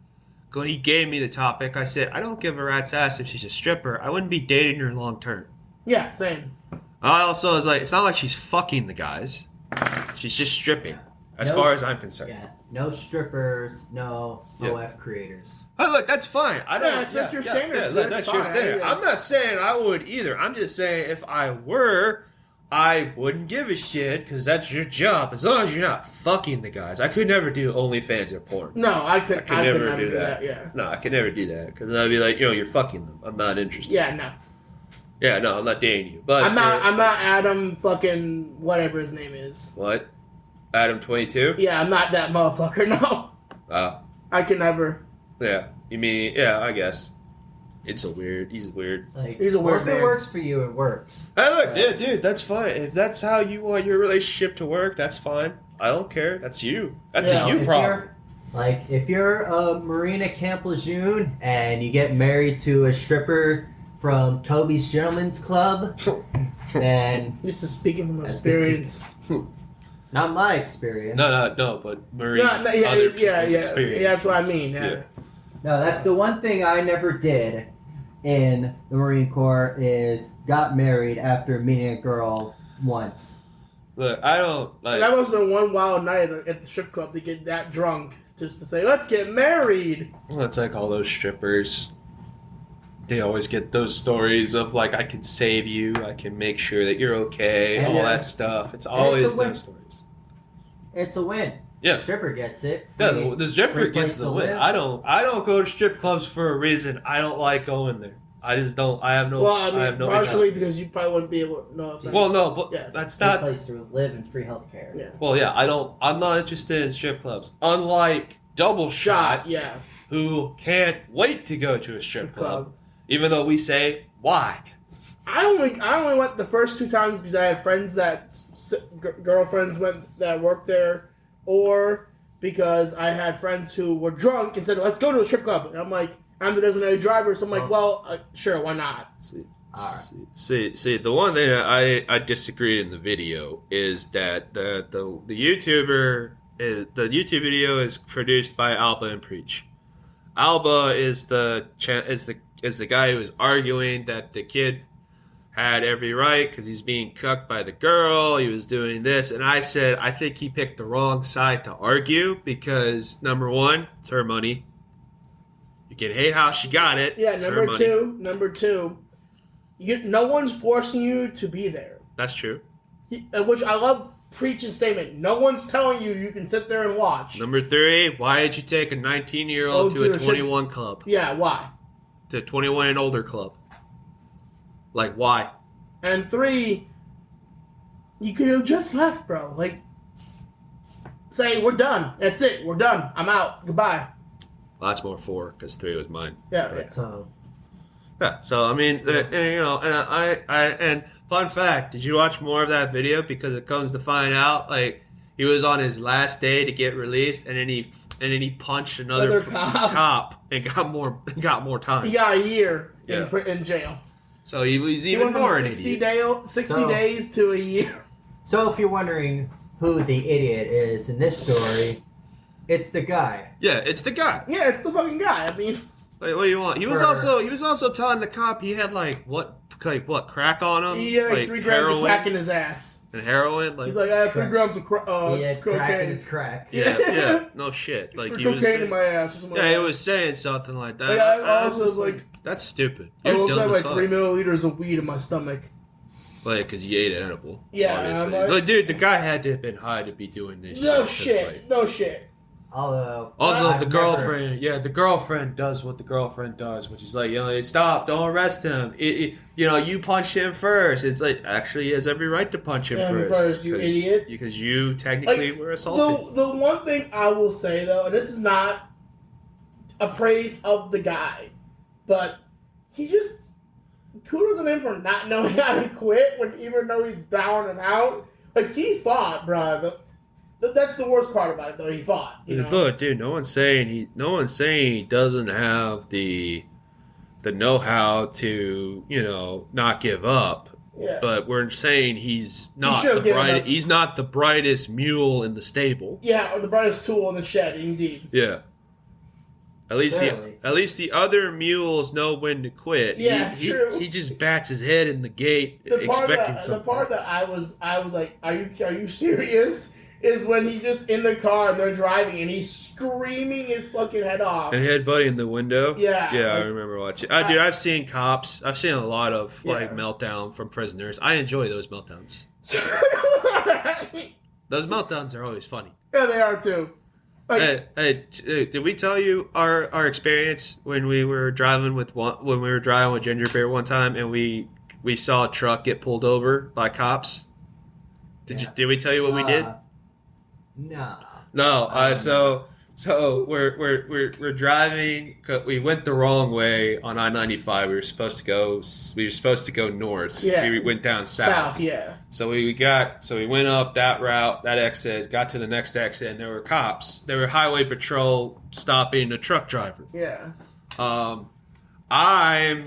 when he gave me the topic, I said I don't give a rat's ass if she's a stripper. I wouldn't be dating her long term. Yeah, same. I also was like, it's not like she's fucking the guys. She's just stripping, as far as I'm concerned. Yeah, no strippers, no OF creators. Oh, look, that's fine. I don't. Yeah, that's your standard. Yeah, look, that's your standard. I'm not saying I would either. I'm just saying if I were, I wouldn't give a shit because that's your job. As long as you're not fucking the guys. I could never do OnlyFans or porn. No, I could never do that. Yeah. No, I could never do that because I'd be like, you're fucking them. I'm not interested. Yeah, no. Yeah, no, I'm not dating you. But I'm not Adam fucking whatever his name is. What? Adam 22? Yeah, I'm not that motherfucker. No. I could never. Yeah. You mean? Yeah, I guess. He's weird. Like, He's a weird if it man. works for you, it works. Hey, look, dude, that's fine. If that's how you want your relationship to work, that's fine. I don't care. That's you. That's a you problem. If you're a Marina Camp Lejeune and you get married to a stripper from Toby's Gentlemen's Club, then This is speaking from experience. not my experience. No, but Marie, other Yeah, people's experience. that's what I mean. Yeah. No, that's the one thing I never did in the Marine Corps is got married after meeting a girl once. Look, I don't like. And that must have been one wild night at the strip club to get that drunk just to say, let's get married. Well, it's like all those strippers. They always get those stories of like, I can save you, I can make sure that you're okay, all that stuff. It's always those stories. It's a win. Yeah. The stripper gets it. Yeah, the stripper free gets place the to win. live. I don't go to strip clubs for a reason. I don't like going there. I just don't. I have no. Well, I mean, have no partially interest. because you probably wouldn't be able to know if Well, no, but Yeah. that's Free not. place to live and free healthcare. Yeah. Well, yeah, I'm not interested in strip clubs. Unlike Double Shot, Yeah. who can't wait to go to a strip club, even though we say why. I only went the first 2 times because I had friends girlfriends that worked there, or because I had friends who were drunk and said, let's go to a strip club. And I'm like, I'm the designated driver, so I'm like, well, sure, why not? See, the one thing that I disagreed in the video is that the YouTuber the YouTube video is produced by Alba and Preach. Alba is the guy who is arguing that the kid had every right because he's being cucked by the girl. He was doing this. And I said, I think he picked the wrong side to argue because, number one, it's her money. You can hate how she got it. Yeah, it's number two, no one's forcing you to be there. That's true. Which I love preaching statement. No one's telling you can sit there and watch. Number three, why did you take a 19-year-old to a 21 club? Yeah, why? To a 21 and older club. Like, why? And three, you could have just left, bro. Like, say, we're done. That's it. We're done. I'm out. Goodbye. Well, that's more four because three was mine. Yeah. But, So yeah. So I mean, and fun fact: did you watch more of that video? Because it comes to find out, like he was on his last day to get released, and then he punched another cop and got more time. He got a year Yeah. in jail. So he was even more an idiot. 60 days to a year. So if you're wondering who the idiot is in this story, it's the guy. Yeah, it's the guy. Yeah, it's the fucking guy. I mean, Like, what do you want? He was also telling the cop he had what crack on him? he had like 3 grams heroin of crack in his ass. and heroin. Like, He's like, I have 3 grams of He had cocaine. crack in his crack. yeah, no shit. Like Or he was, cocaine in my ass or something yeah, like he that. was saying something like that. Like, I was also just like- that's stupid. I You're also dumb have as like fuck. 3 milliliters of weed in my stomach. Like, because you ate an edible. Yeah, obviously. I'm like- Dude, the guy had to have been high to be doing this. No shit. It's shit. like- No shit. Although Also, I've the never- girlfriend, the girlfriend does what the girlfriend does, which is like, stop, don't arrest him. You punched him first. It's like, actually, he has every right to punch him Yeah, first. you idiot. Because you technically were assaulted. The one thing I will say, though, and this is not a praise of the guy, but he just kudos on him for not knowing how to quit even though he's down and out. Like, he fought, bruh. That's the worst part about it, though. He fought. You know? Look, dude, no one's saying he doesn't have the know-how to, not give up. Yeah. But we're saying he's not should've given up. he's not the brightest mule in the stable. Yeah, or the brightest tool in the shed, indeed. Yeah. At least Really? the other mules know when to quit. Yeah, true. He just bats his head in the gate expecting something. The part that I was like, are you serious? Is when he just in the car and they're driving and he's screaming his fucking head off. And headbutting in the window. Yeah, Yeah, I like- remember watching. Dude, I've seen cops. I've seen a lot of Yeah. meltdown from prisoners. I enjoy those meltdowns. Those meltdowns are always funny. Yeah, they are too. Like, Hey, did we tell you our experience when we were driving with Ginger Bear one time and we saw a truck get pulled over by cops? Did we tell you what we did? No. No. So we're driving. We went the wrong way on I-95. We were supposed to go north. Yeah. We went down south. yeah. So we went up that route, that exit, got to the next exit, and there were cops. There were highway patrol stopping a truck driver. Yeah. I'm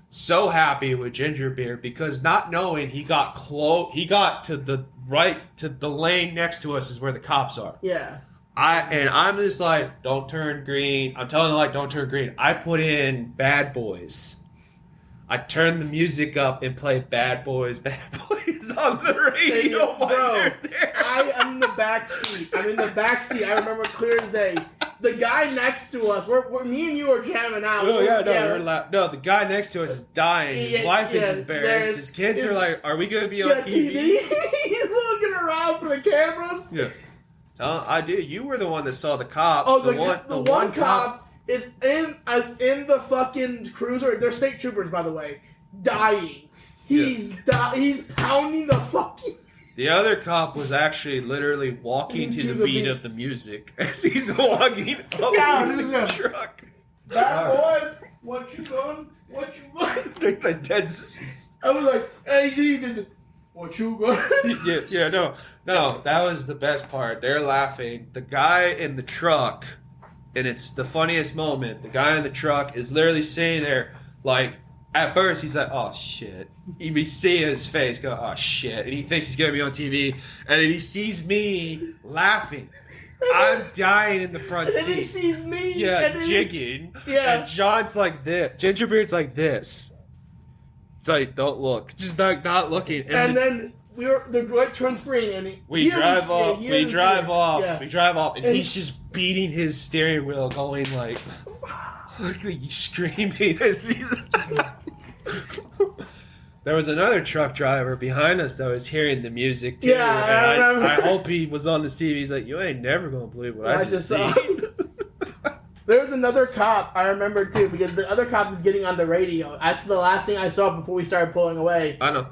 so happy with Ginger Beer because not knowing he got to the right to the lane next to us is where the cops are. Yeah. I'm just like, don't turn green. I'm telling the light, don't turn green. I put in Bad Boys. I turned the music up and played Bad Boys on the radio while they're there. I am in the back seat. I'm in the back seat. I remember clear as day. The guy next to us, we're me and you are jamming out. Oh yeah, no, the guy next to us is dying. His wife is embarrassed. His kids are like, "Are we going to be on TV?" He's looking around for the cameras. Yeah, I did. You were the one that saw the cops. Oh, the one cop is in the fucking cruiser. They're state troopers, by the way, dying. He's pounding the fucking. The other cop was actually literally walking to the beat of the music as he's walking up to the truck. Bad boys, what you going? What you going? The dead. I was like, hey, you what you going? Yeah, no, that was the best part. They're laughing. The guy in the truck, and it's the funniest moment. The guy in the truck is literally sitting there like. At first, he's like, oh, shit. You see his face go, oh, shit. And he thinks he's going to be on TV. And then he sees me laughing. I'm dying in the front seat. And he sees me. Yeah, jigging. Yeah. And John's like this. Gingerbeard's like this. like, don't look. Just not looking. And then the light turns green, and we drive off. Yeah. We drive off, and he's just beating his steering wheel, going like he's screaming. There was another truck driver behind us that was hearing the music too. Yeah, and I hope he was on the TV. He's like, "You ain't never gonna believe what I just saw." seen." There was another cop I remember too, because the other cop was getting on the radio. That's the last thing I saw before we started pulling away. I know.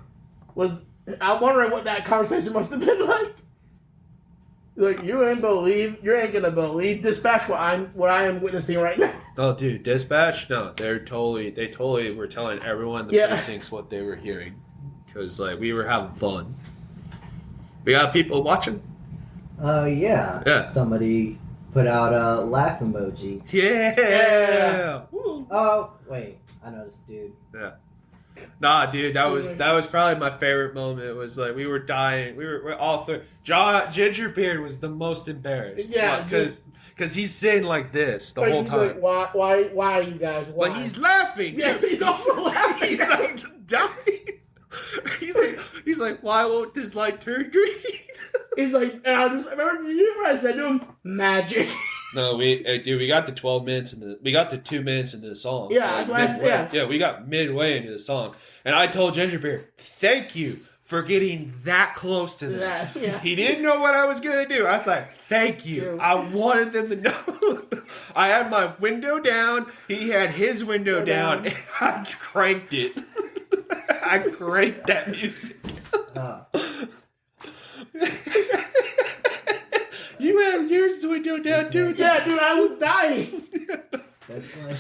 I'm wondering what that conversation must have been like. Like, you ain't gonna believe dispatch what I am witnessing right now. Oh, dude, dispatch? No, they totally were telling everyone in the precincts what they were hearing, because like we were having fun. We got people watching. Yeah. Somebody put out a laugh emoji. Yeah. Oh wait, I know this dude. Yeah. Nah, dude, that was probably my favorite moment. It was like we were dying. We're all three. Gingerbeard was the most embarrassed. Yeah, because he's saying like this the whole time. Like, why you guys? Why? But he's laughing. Yeah, too. he's also laughing. He's like dying. He's like, why won't this light turn green? He's like, and I remember what I said to him? Magic. No, we got the 12 minutes we got the 2 minutes into the song. Yeah, that's what I said. Yeah, we got midway into the song, and I told Gingerbeard, "Thank you for getting that close to them." Yeah. He didn't know what I was gonna do. I was like, "Thank you." I wanted them to know. I had my window down. He had his window down, and I cranked it. I cranked that music. You have yours window down too. Yeah, dude, I was dying. That's like,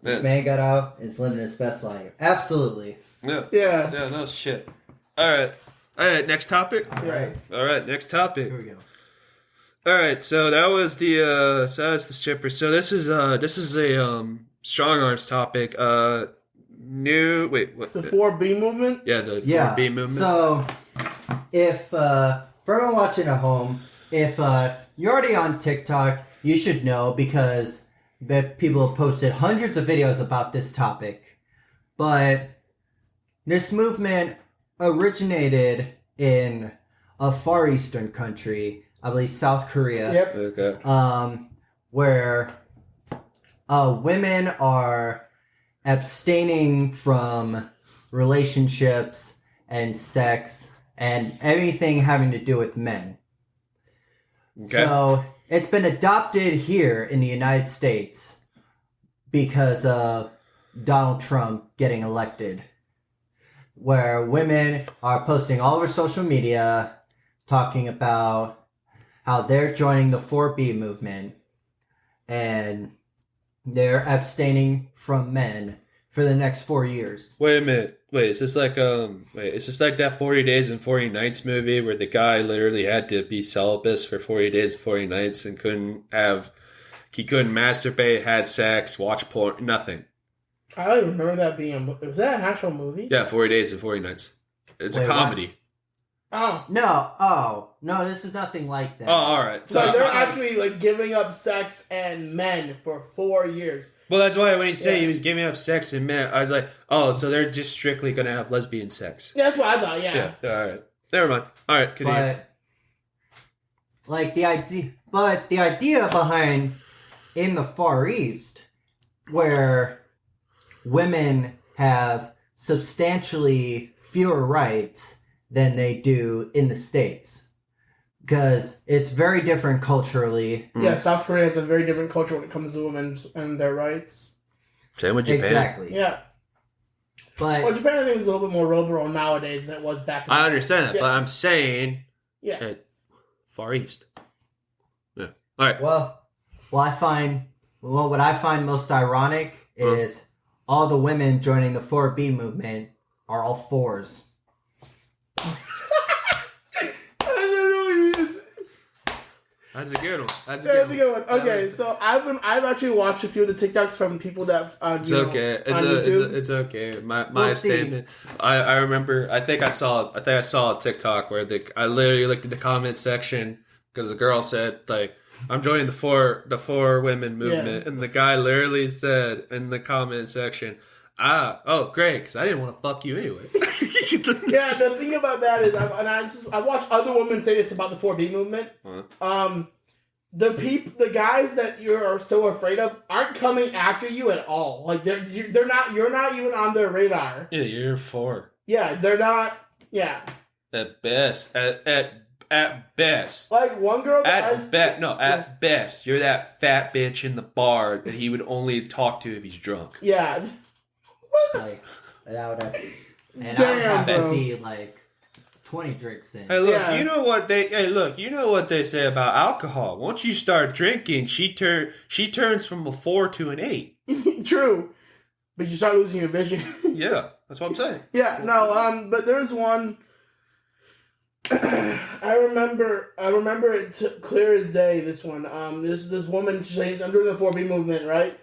this man got out, is living his best life. Absolutely. Yeah, no shit. All right, next topic. Right. All right, next topic. Here we go. All right, so that was the stripper. So this is a strong arms topic. What? The 4B movement? Yeah, the 4B movement. So, if for everyone watching at home, if you're already on TikTok, you should know, because people have posted hundreds of videos about this topic. But this movement originated in a Far Eastern country, I believe South Korea. Yep. Okay. Where women are abstaining from relationships and sex and anything having to do with men. Okay. So it's been adopted here in the United States because of Donald Trump getting elected, where women are posting all over social media talking about how they're joining the 4B movement and they're abstaining from men for the next 4 years. Wait a minute. Is this like it's just like that 40 Days and 40 Nights movie where the guy literally had to be celibate for 40 days and 40 nights and couldn't masturbate, had sex, watch porn, nothing. I don't even remember that being was that an actual movie? Yeah, 40 Days and 40 Nights. It's a comedy. What? Oh. No, this is nothing like that. Oh, alright. So they're actually like giving up sex and men for 4 years. Well, that's why when he said he was giving up sex and men, I was like, oh, so they're just strictly going to have lesbian sex. Yeah, that's what I thought, yeah. Alright. Never mind. Alright, continue. But the idea behind in the Far East, where women have substantially fewer rights than they do in the States, because it's very different culturally. Yeah, South Korea has a very different culture when it comes to women and their rights. Same with Japan. Exactly. Yeah. But Japan, I think, is a little bit more liberal nowadays than it was back in the day. I understand that, but I'm saying Far East. Yeah. All right. Well, what I find most ironic is all the women joining the 4B movement are all fours. That's a good one. That's a good one. Okay, so I've actually watched a few of the TikToks from people that it's okay. It's okay. My statement. I remember. I think I saw a TikTok where I literally looked at the comment section because the girl said like, "I'm joining the four women movement," and the guy literally said in the comment section, Oh, great, because I didn't want to fuck you anyway. Yeah, the thing about that is, I watched other women say this about the 4B movement. Huh? The guys that you're so afraid of aren't coming after you at all. Like you're not even on their radar. Yeah, you're 4. Yeah, they're not. Yeah. At best. At best. Like one girl At best, you're that fat bitch in the bar that he would only talk to if he's drunk. Yeah. Like, and I would have Damn, to bro. be like 20 drinks in. Hey, look, Yeah. you know what they say about alcohol. Once you start drinking, she turns from a 4 to an 8. True. But you start losing your vision. Yeah, that's what I'm saying. Yeah, no, but there's one I remember it clear as day, this one. This woman, I'm doing the 4B movement, right?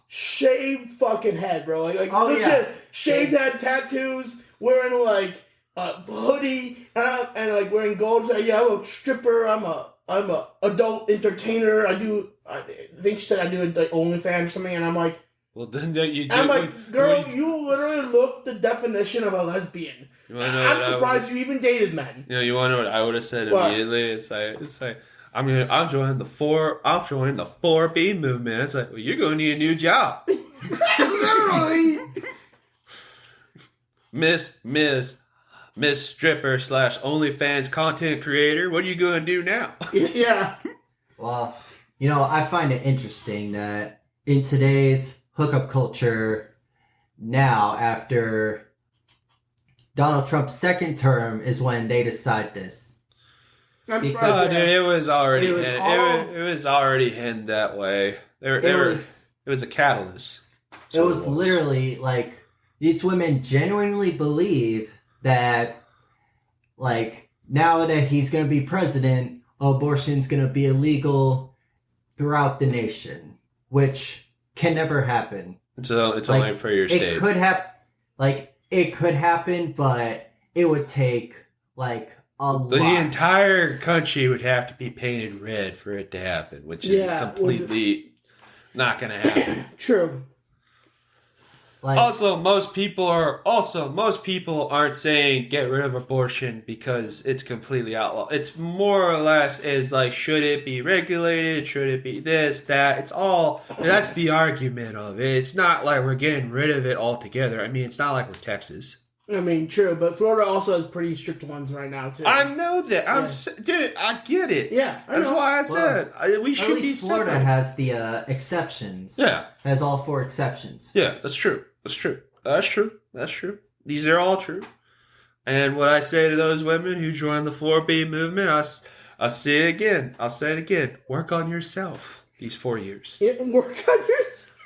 Shaved fucking head, bro. Like legit, shaved head, tattoos, wearing like a hoodie, and like wearing gold. So, yeah, I'm a stripper. I'm a adult entertainer. I think she said I do like OnlyFans or something, and I'm like, well, then you do. I'm like, girl, you literally look the definition of a lesbian. I'm surprised you even dated men. You want to know what I would have said immediately? It's like I'm joining the 4B movement. It's like, well, you're going to need a new job. Literally. Miss stripper / OnlyFans content creator. What are you going to do now? Yeah. Well, I find it interesting that in today's hookup culture now, after Donald Trump's second term, is when they decide this. I'm Dude, surprised. it was already It was headed that way. It was a catalyst. It was literally like these women genuinely believe that, like, now that he's going to be president, abortion's going to be illegal throughout the nation, which can never happen. It's only for your state. It could happen, but it would take like a lot. The entire country would have to be painted red for it to happen, which is completely not going to happen. True. Like, Also, most people aren't saying get rid of abortion because it's completely outlawed. It's more or less is like, should it be regulated? Should it be this, that? That's the argument of it. It's not like we're getting rid of it altogether. I mean, it's not like we're Texas. I mean, true, but Florida also has pretty strict ones right now too. I know that. Dude, I get it. Yeah, that's why I said we should be separate. Florida has the exceptions. Yeah, has all 4 exceptions. Yeah, that's true. That's true. These are all true. And what I say to those women who join the 4B movement, I'll say it again. I'll say it again. Work on yourself these 4 years. Yeah, work on yourself.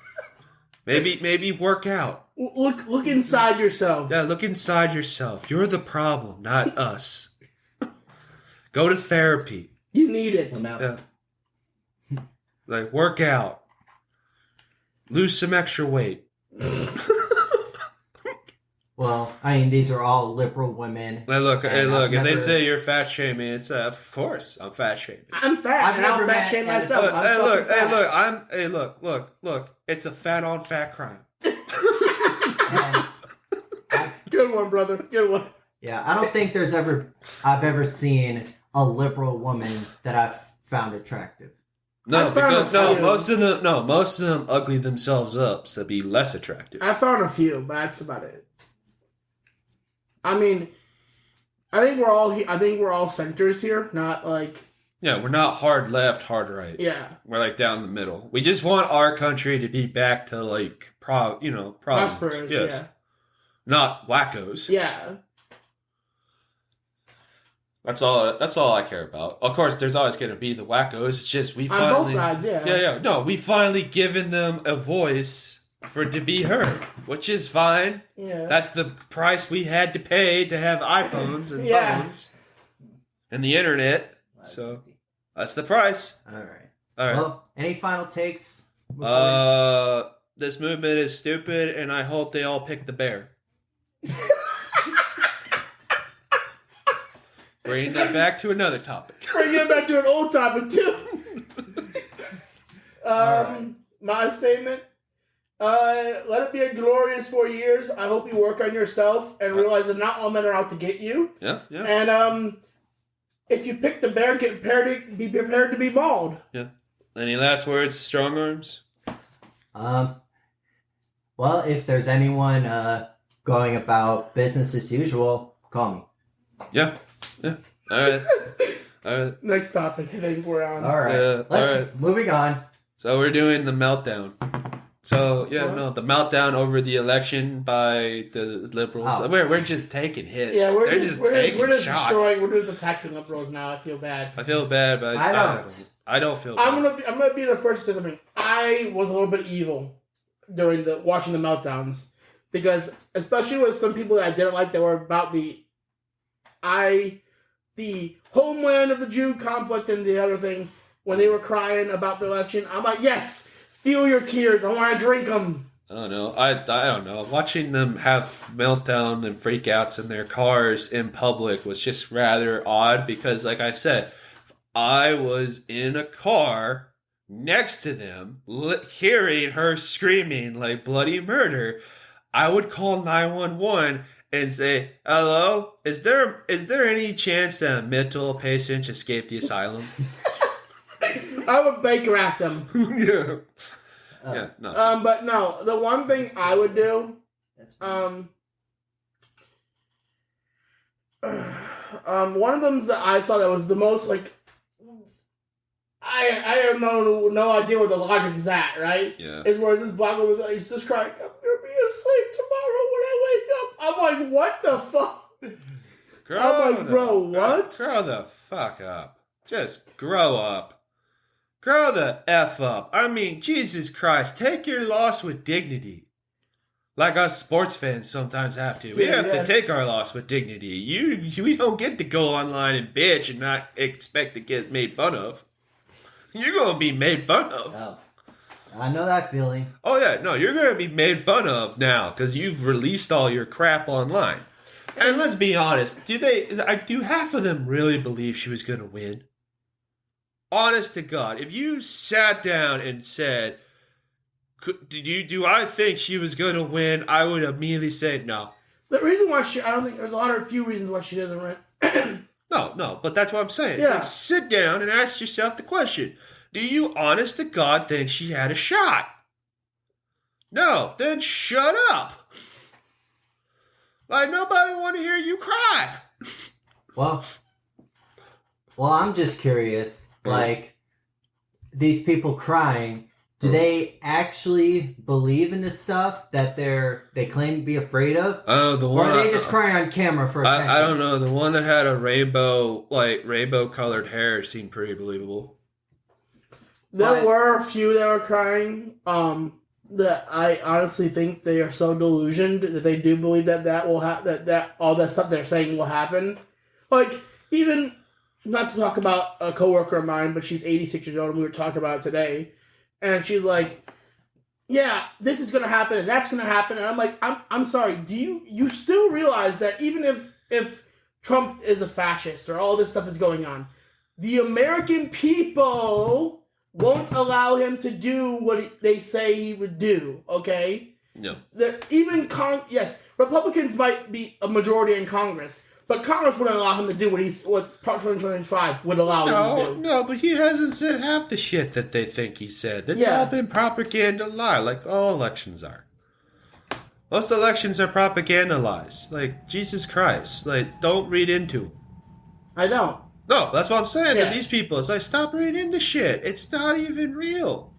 Maybe work out. Look inside yourself. Yeah, look inside yourself. You're the problem, not us. Go to therapy. You need it. Yeah. Like, work out. Lose some extra weight. Well, I mean, these are all liberal women. Hey, look. If they say you're fat shaming, it's of course I'm fat shaming. I'm fat, and I'm fat shaming myself. Look. It's a fat on fat crime. Good one, brother. Good one. Yeah, I don't think I've ever seen a liberal woman that I've found attractive. Most of them ugly themselves up to be less attractive. I found a few, but that's about it. I mean, I think we're all centers here, not like. Yeah, we're not hard left, hard right. Yeah, we're like down the middle. We just want our country to be back to like prosperous. Yes. Yeah, not wackos. Yeah. That's all I care about. Of course, there's always going to be the wackos. It's just we finally... On both sides, yeah. Yeah. No, we finally given them a voice for it to be heard, which is fine. Yeah. That's the price we had to pay to have iPhones and phones and the internet. So that's the price. All right. Well, any final takes? This movement is stupid, and I hope they all pick the bear. Bringing that back to another topic. Bringing it back to an old topic, too. My statement, Let it be a glorious 4 years. I hope you work on yourself and realize that not all men are out to get you. Yeah, yeah. And if you pick the bear, be prepared to be mauled. Yeah. Any last words, Strong Arms? Well, if there's anyone going about business as usual, call me. Yeah. Yeah. All right. All right. Next topic, I think we're on. All right. Moving on. So we're doing the meltdown. So, the meltdown over the election by the liberals. Oh. We're just taking hits. Yeah, we're They're just taking shots. destroying. We're just attacking liberals now. I feel bad. I feel bad, but I don't feel bad. I'm gonna be the first to say something. I was a little bit evil during watching the meltdowns because, especially with some people that I didn't like that were about the homeland of the Jew conflict and the other thing when they were crying about the election. I'm like, yes, feel your tears. I want to drink them. I don't know. I don't know. Watching them have meltdown and freakouts in their cars in public was just rather odd because, like I said, I was in a car next to them, hearing her screaming like bloody murder. I would call 911 and say, "Hello, is there any chance that a mental patient escaped the asylum?" I would Baker at them. Yeah. Yeah, no. But no, the one thing I would do, one of them that I saw that was the most like, I have no idea where the logic is at, right? Yeah. Is where this black woman was he's just crying, I'm gonna be a slave tomorrow when I wake up. I'm like, what the fuck? I'm like, bro, what? Grow the fuck up. Just grow up. Grow the F up. I mean, Jesus Christ, take your loss with dignity. Like us sports fans sometimes have to. We have to take our loss with dignity. We don't get to go online and bitch and not expect to get made fun of. You're going to be made fun of. Oh, I know that feeling. Oh, yeah. No, you're going to be made fun of now because you've released all your crap online. And let's be honest. Do half of them really believe she was going to win? Honest to God, if you sat down and said, do I think she was going to win? I would immediately say no. The reason why I don't think there's a few reasons why she doesn't win. No, but that's what I'm saying. It's like, sit down and ask yourself the question. Do you honest to God think she had a shot? No, then shut up. Like, nobody want to hear you cry. Well, I'm just curious. Like, these people crying, do they actually believe in this stuff that they claim to be afraid of? Oh, the one. Or are they just crying on camera for attention? I don't know. The one that had a rainbow colored hair seemed pretty believable. There were a few that were crying. That I honestly think they are so delusioned that they do believe that will that all that stuff they're saying will happen. Like, even, not to talk about a coworker of mine, but she's 86 years old and we were talking about it today. And she's like, yeah, this is going to happen and that's going to happen. And I'm like, I'm sorry. Do you still realize that even if Trump is a fascist or all this stuff is going on, the American people won't allow him to do what they say he would do, okay? No. Yes, Republicans might be a majority in Congress, but Congress wouldn't allow him to do what Prop 2025 would allow him to do. No, but he hasn't said half the shit that they think he said. It's all been propaganda lie, like all elections are. Most elections are propaganda lies. Like, Jesus Christ. Like, don't read into them. I don't. No, that's what I'm saying to these people. It's like, stop reading into shit. It's not even real.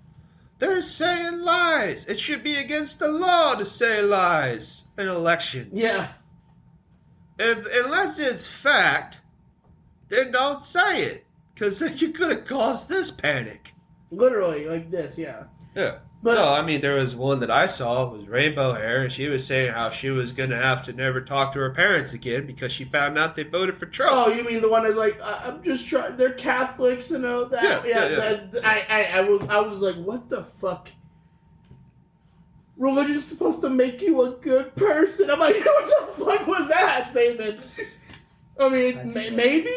They're saying lies. It should be against the law to say lies in elections. Yeah. Unless it's fact, then don't say it. Because then you're going to cause this panic. Literally, like this, yeah. Yeah. But, no, I mean, there was one that I saw, was rainbow hair, and she was saying how she was going to have to never talk to her parents again because she found out they voted for Trump. Oh, you mean the one that's like, I'm just trying, they're Catholics and all that? Yeah. I was like, what the fuck? Religion's supposed to make you a good person. I'm like, what the fuck was that statement? I mean, maybe.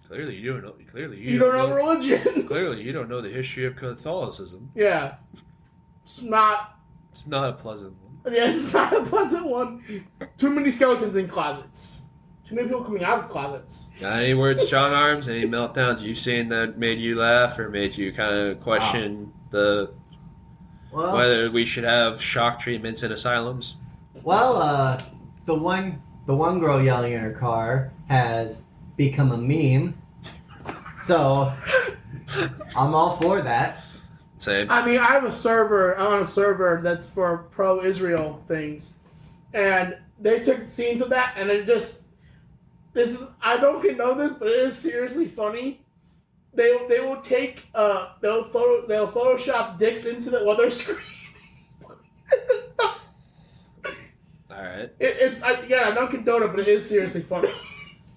Clearly, you don't know. You don't know religion. Clearly, you don't know the history of Catholicism. Yeah. It's not. It's not a pleasant one. Yeah, it's not a pleasant one. Too many skeletons in closets. Too many people coming out of closets. Got any words, strong arms? Any meltdowns you've seen that made you laugh or made you kind of question whether we should have shock treatments in asylums? Well, the one girl yelling in her car has become a meme, so I'm all for that. Same. I mean, I have a server on a server that's for pro-Israel things, and they took scenes of that, and it just I don't know this, but it is seriously funny. They will take they'll Photoshop dicks into the while they're screaming. All right. I don't condone it, but it is seriously funny.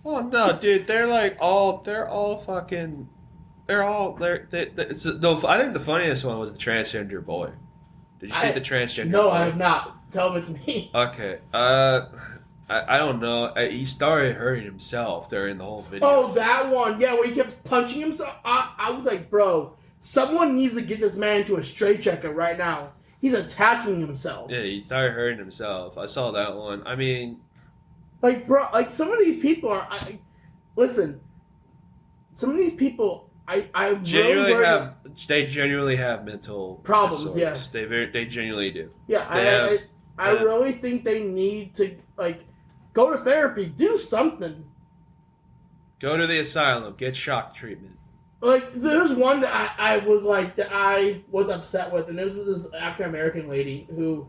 Oh no, dude! I think the funniest one was the transgender boy. Did you see the transgender? No, boy? I have not. Tell it to me. Okay. I don't know. He started hurting himself during the whole video. Oh, that one. Yeah, where he kept punching himself. I was like, bro, someone needs to get this man into a straitjacket right now. He's attacking himself. Yeah, he started hurting himself. I saw that one. I mean, like, bro, like some of these people are. Listen, some of these people, I genuinely really they genuinely have mental problems. disorders. Yeah, they genuinely do. Yeah, I really think they need to go to therapy, do something. Go to the asylum, get shock treatment. Like, there's one that I was upset with, and this was this African American lady who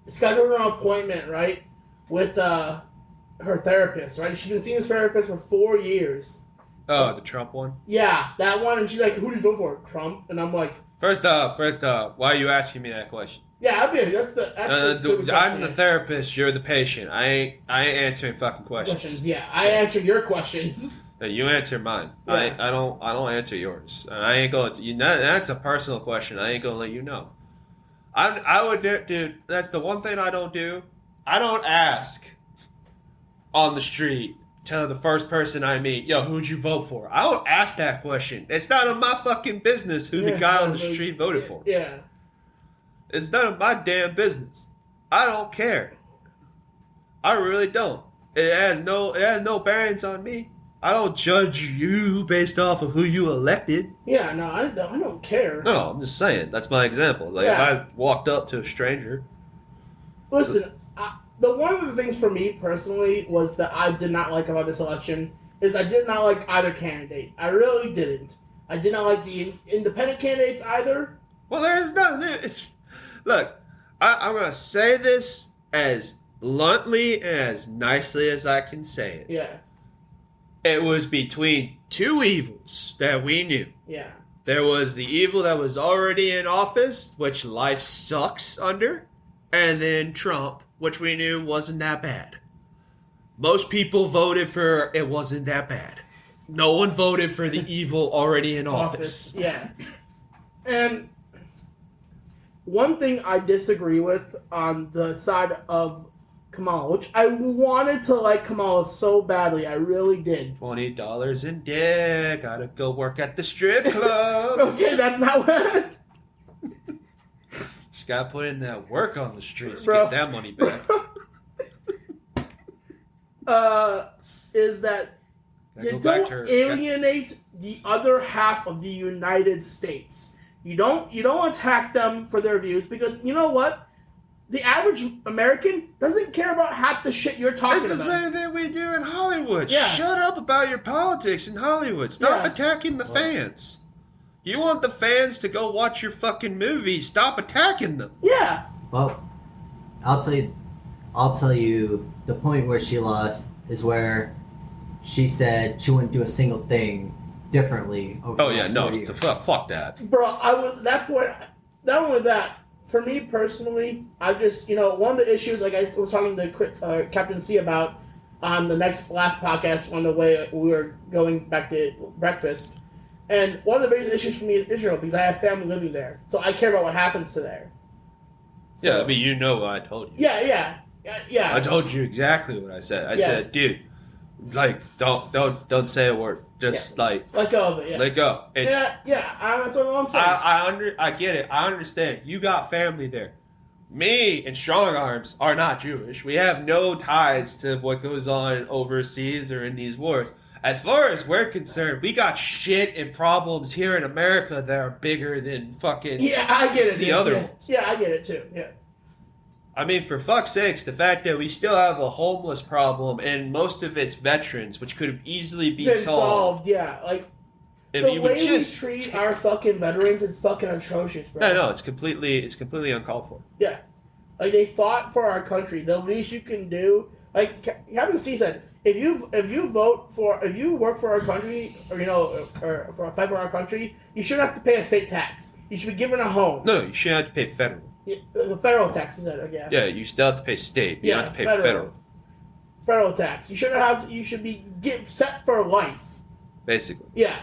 scheduled an appointment, right, with her therapist, right? She's been seeing this therapist for 4 years. Oh, the Trump one? Yeah, that one, and she's like, who do you vote for? Trump? And I'm like... First off, why are you asking me that question? Yeah, that's the I'm the therapist, you're the patient. I ain't answering fucking questions. Yeah, I answer your questions. No, you answer mine. Yeah. I don't answer yours. I ain't gonna. That's a personal question. I ain't gonna let you know. I would do, dude. That's the one thing I don't do. I don't ask on the street. Tell the first person I meet, yo, who'd you vote for? I don't ask that question. It's none of my fucking business who the guy on the street voted for. Yeah. It's none of my damn business. I don't care. I really don't. It has no bearings on me. I don't judge you based off of who you elected. Yeah, no, I don't care. No, I'm just saying. That's my example. Like, if I walked up to a stranger. Listen, one of the things for me personally was that I did not like about this election is I did not like either candidate. I really didn't. I did not like the independent candidates either. Well, there's nothing. Look, I'm going to say this as bluntly and as nicely as I can say it. Yeah. It was between two evils that we knew. Yeah. There was the evil that was already in office, which life sucks under, and then Trump, which we knew wasn't that bad. Most people voted for it wasn't that bad. No one voted for the evil already in office. Yeah. And one thing I disagree with on the side of Kamala, which I wanted to like Kamala so badly, I really did. $20 in debt, gotta go work at the strip club. Okay, that's not what... Just gotta put in that work on the streets to Bro. get that money back. Is that you don't alienate the other half of the United States. You don't attack them for their views because you know what? The average American doesn't care about half the shit you're talking about. It's the same thing we do in Hollywood. Yeah. Shut up about your politics in Hollywood. Stop attacking the fans. You want the fans to go watch your fucking movie. Stop attacking them. Yeah. Well, I'll tell you the point where she lost is where she said she wouldn't do a single thing differently over the last 4 years. Fuck that. Bro, I was at that point. Not only that, for me personally, I just one of the issues like I was talking to Captain C about on the last podcast on the way we were going back to breakfast. And one of the biggest issues for me is Israel because I have family living there. So I care about what happens to there. So, Yeah, I mean, you know what I told you. Yeah. I told you exactly what I said. I said, dude, like, don't say a word. Just let go of it. Yeah. let go. It's, That's what I'm saying. I get it. I understand. You got family there. Me and Strong Arms are not Jewish. We have no ties to what goes on overseas or in these wars. As far as we're concerned, we got shit and problems here in America that are bigger than fucking I get it. the other ones. Yeah, I get it too. Yeah. I mean, for fuck's sakes, the fact that we still have a homeless problem and most of it's veterans, which could easily be solved. Yeah, like if the you way would just we treat our fucking veterans is fucking atrocious, bro. No, it's completely uncalled for. Yeah, like they fought for our country. The least you can do, like Captain C said, if you work for our country, or or for a fight for our country, you shouldn't have to pay a state tax. You should be given a home. No, you shouldn't have to pay federal. Yeah, the federal tax is that, yeah. Yeah, you still have to pay state. You don't have to pay federal. Federal tax. You shouldn't have. You should be set for life. Basically. Yeah.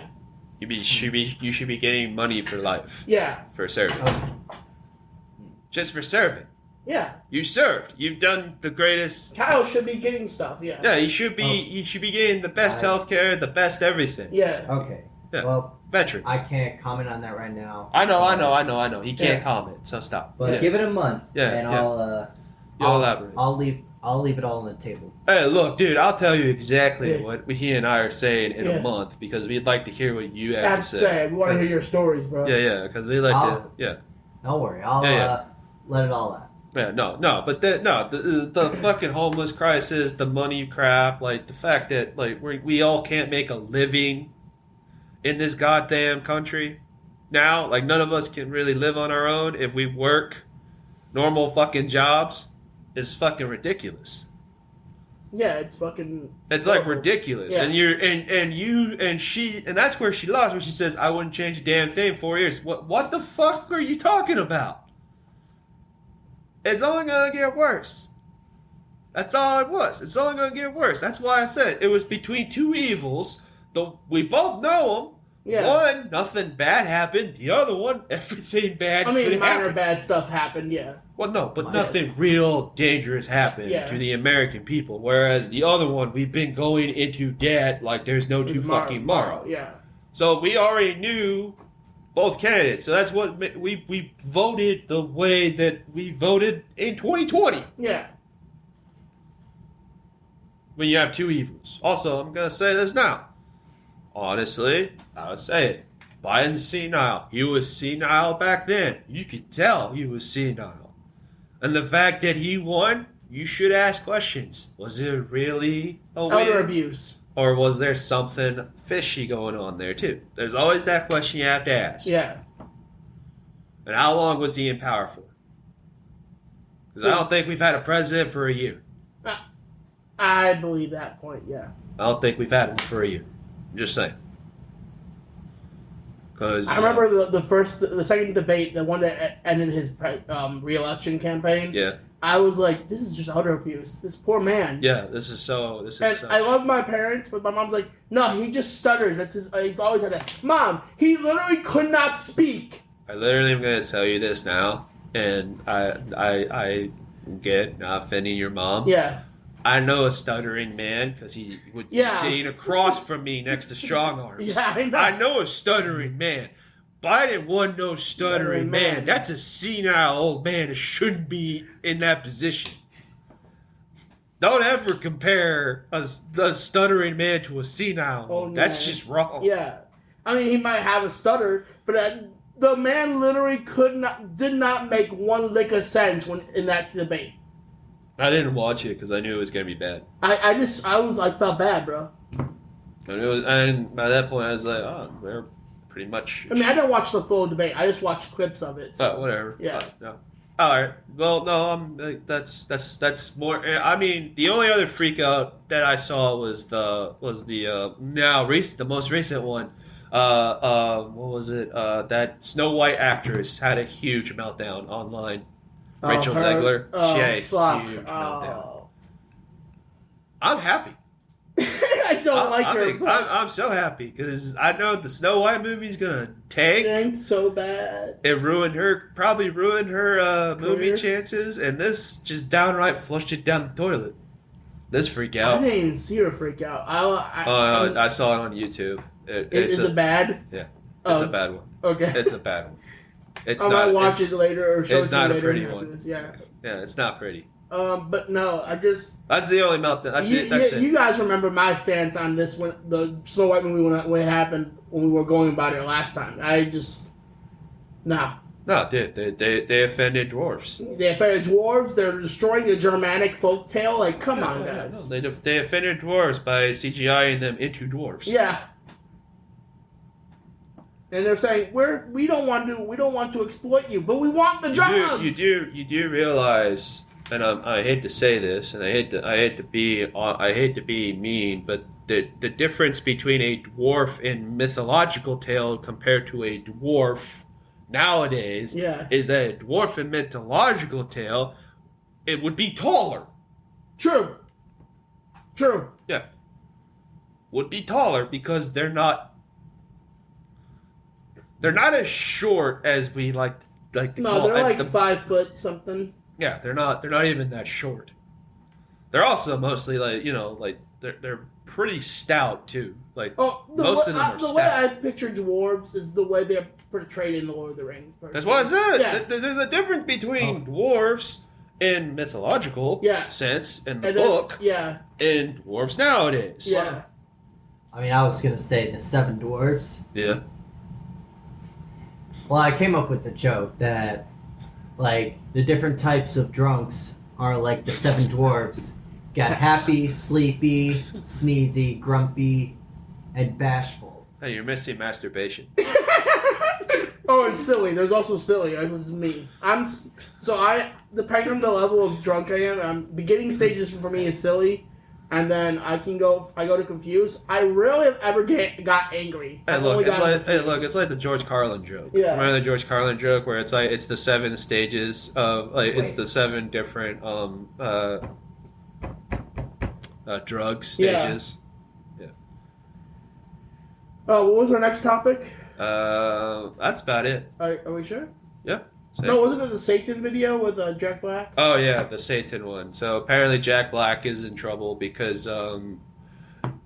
You should be getting money for life. Yeah. For serving. Just for serving. Yeah. You served. You've done the greatest. Kyle should be getting stuff. Yeah. Yeah, you should be getting the best healthcare, the best everything. Yeah. Okay. Yeah. Well, veteran. I can't comment on that right now. I know. He can't comment, so stop. But give it a month, and I'll elaborate. I'll leave it all on the table. Hey, look, dude, I'll tell you exactly what he and I are saying in a month because we'd like to hear what you have to say. We want to hear your stories, bro. Yeah, because we like to. Don't worry, I'll let it all out. Yeah, but the fucking homeless crisis, the money crap, like the fact that like we all can't make a living in this goddamn country now. Like none of us can really live on our own if we work normal fucking jobs is fucking ridiculous. Yeah, it's fucking. It's like ridiculous, yeah. and she, and that's where she lost. Where she says, "I wouldn't change a damn thing. 4 years. What the fuck are you talking about? It's only gonna get worse. That's all it was. It's only gonna get worse. That's why I said it was between two evils. We both know them. Yeah. One, nothing bad happened. The other one, everything bad. Minor bad stuff happened. Yeah. Well, no, but nothing real dangerous happened to the American people. Whereas the other one, we've been going into debt like there's no tomorrow. Yeah. So we already knew both candidates. So that's what we voted the way that we voted in 2020. Yeah. When you have two evils. Also, I'm going to say this now. Honestly, I would say it. Biden's senile. He was senile back then. You could tell he was senile. And the fact that he won, you should ask questions. Was it really a win? Elder abuse. Or was there something fishy going on there too? There's always that question you have to ask. Yeah. And how long was he in power for? Because I don't think we've had a president for a year. I believe that point, yeah. I don't think we've had him for a year. I'm just saying. Because I remember the second debate, the one that ended his re-election campaign. Yeah. I was like, this is just elder abuse. This poor man. Yeah, this is. I love my parents, but my mom's like, no, he just stutters. That's his. He's always had that. Mom, he literally could not speak. I literally am going to tell you this now, and I get not offending your mom. Yeah. I know a stuttering man because he would be sitting across from me next to Strong Arms. Yeah, I know a stuttering man. Biden wasn't no stuttering man. That's a senile old man that shouldn't be in that position. Don't ever compare a stuttering man to a senile one. That's just wrong. Yeah. I mean, he might have a stutter, but the man literally did not make one lick of sense when in that debate. I didn't watch it because I knew it was gonna be bad. I felt bad, bro. And by that point, I was like, oh, they're pretty much. I mean, I didn't watch the full debate. I just watched clips of it. So. Whatever. Yeah. No. All right. Well, no. That's more. I mean, the only other freak out that I saw was the most recent one. What was it? That Snow White actress had a huge meltdown online. Rachel Zegler. She had a huge meltdown. I'm happy. I don't like her. I'm so happy because I know the Snow White movie's gonna tank so bad. It probably ruined her movie chances, and this just downright flushed it down the toilet. This freak I out. didn't even see her freak out. I saw it on YouTube. Is it bad? Yeah, it's a bad one. Okay. It's a bad one. It's I not. might watch it later or show it it's to you not a later pretty afterwards. one. Yeah. Yeah, it's not pretty. But no, I just. That's the only meltdown. That's it. That's it. You guys remember my stance on this when the Snow White movie when it happened when we were going about it last time. I just no. No, dude, they offended dwarfs. They offended dwarves. They're destroying the Germanic folk tale. Like, come on, guys. No, they offended dwarves by CGIing them into dwarves. Yeah. And they're saying we don't want to exploit you, but we want the jobs. You do realize, and I hate to say this, and I hate to be mean, but the difference between a dwarf in mythological tale compared to a dwarf nowadays is that a dwarf in mythological tale, it would be taller. True. Yeah. Would be taller because they're not as short as we like to No, call. they're like 5 foot something. Yeah, they're not even that short. They're also mostly they're pretty stout too. Like most of them are stout. The way I picture dwarves is the way they're portrayed in the Lord of the Rings. Personally. That's what I said. Yeah. There's a difference between dwarves in mythological sense in the book and dwarves nowadays. Yeah. I mean, I was gonna say the 7 dwarves. Yeah. Well, I came up with the joke that, like, the different types of drunks are like the 7 dwarves. Got happy, sleepy, sneezy, grumpy, and bashful. Hey, you're missing masturbation. Oh, and silly. There's also silly. That was me. Depending on the level of drunk I am, beginning stages for me is silly, and then I go to confused. I rarely have ever got angry. Hey, look, it's like the George Carlin joke. Yeah. Remember the George Carlin joke where it's the 7 stages of it's the 7 different drug stages. Yeah. What was our next topic? That's about it. Are we sure? Yeah. No, wasn't it the Satan video with Jack Black? Oh yeah, the Satan one. So apparently Jack Black is in trouble because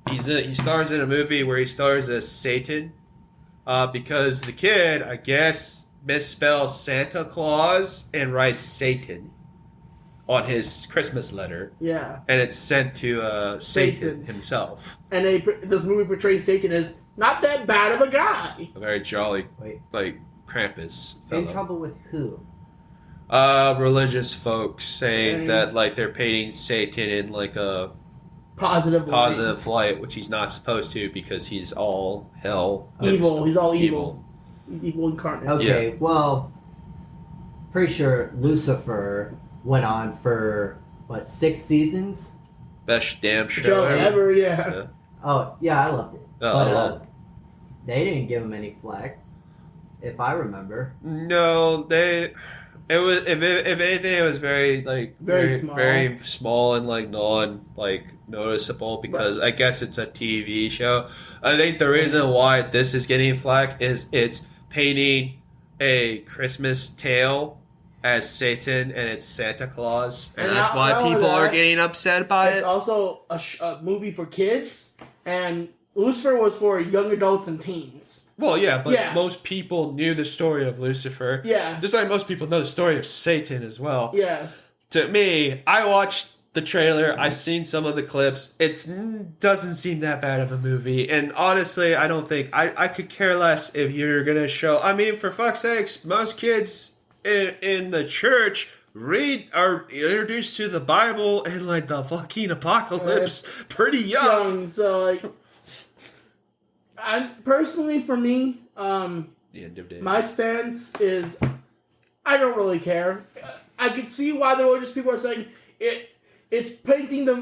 he stars in a movie where he stars as Satan, because the kid, I guess, misspells Santa Claus and writes Satan on his Christmas letter. Yeah. And it's sent to Satan himself. And this movie portrays Satan as not that bad of a guy. A very jolly, like Krampus fellow. In trouble with who? Religious folks saying that they're painting Satan in like a positive light, which he's not supposed to because he's all hell. Evil. He's all evil. He's evil incarnate. Okay, well, pretty sure Lucifer went on for 6 seasons? Best damn show ever. Yeah. Oh yeah, I loved it. Oh, I loved it. They didn't give him any flack, if I remember. No, it was if anything, it was very small and non noticeable because I guess it's a TV show. I think the reason why this is getting flack is it's painting a Christmas tale as Satan and it's Santa Claus, and that's why people are getting upset by it. It's also a movie for kids, and Lucifer was for young adults and teens. Well, yeah, but most people knew the story of Lucifer. Yeah. Just like most people know the story of Satan as well. Yeah. To me, I watched the trailer. I've seen some of the clips. It doesn't seem that bad of a movie. And honestly, I don't think... I could care less if you're going to show... I mean, for fuck's sakes, most kids in the church are introduced to the Bible and the fucking apocalypse pretty young. So personally for me, the end of days. My stance is I don't really care. I could see why there were just people are saying it's painting the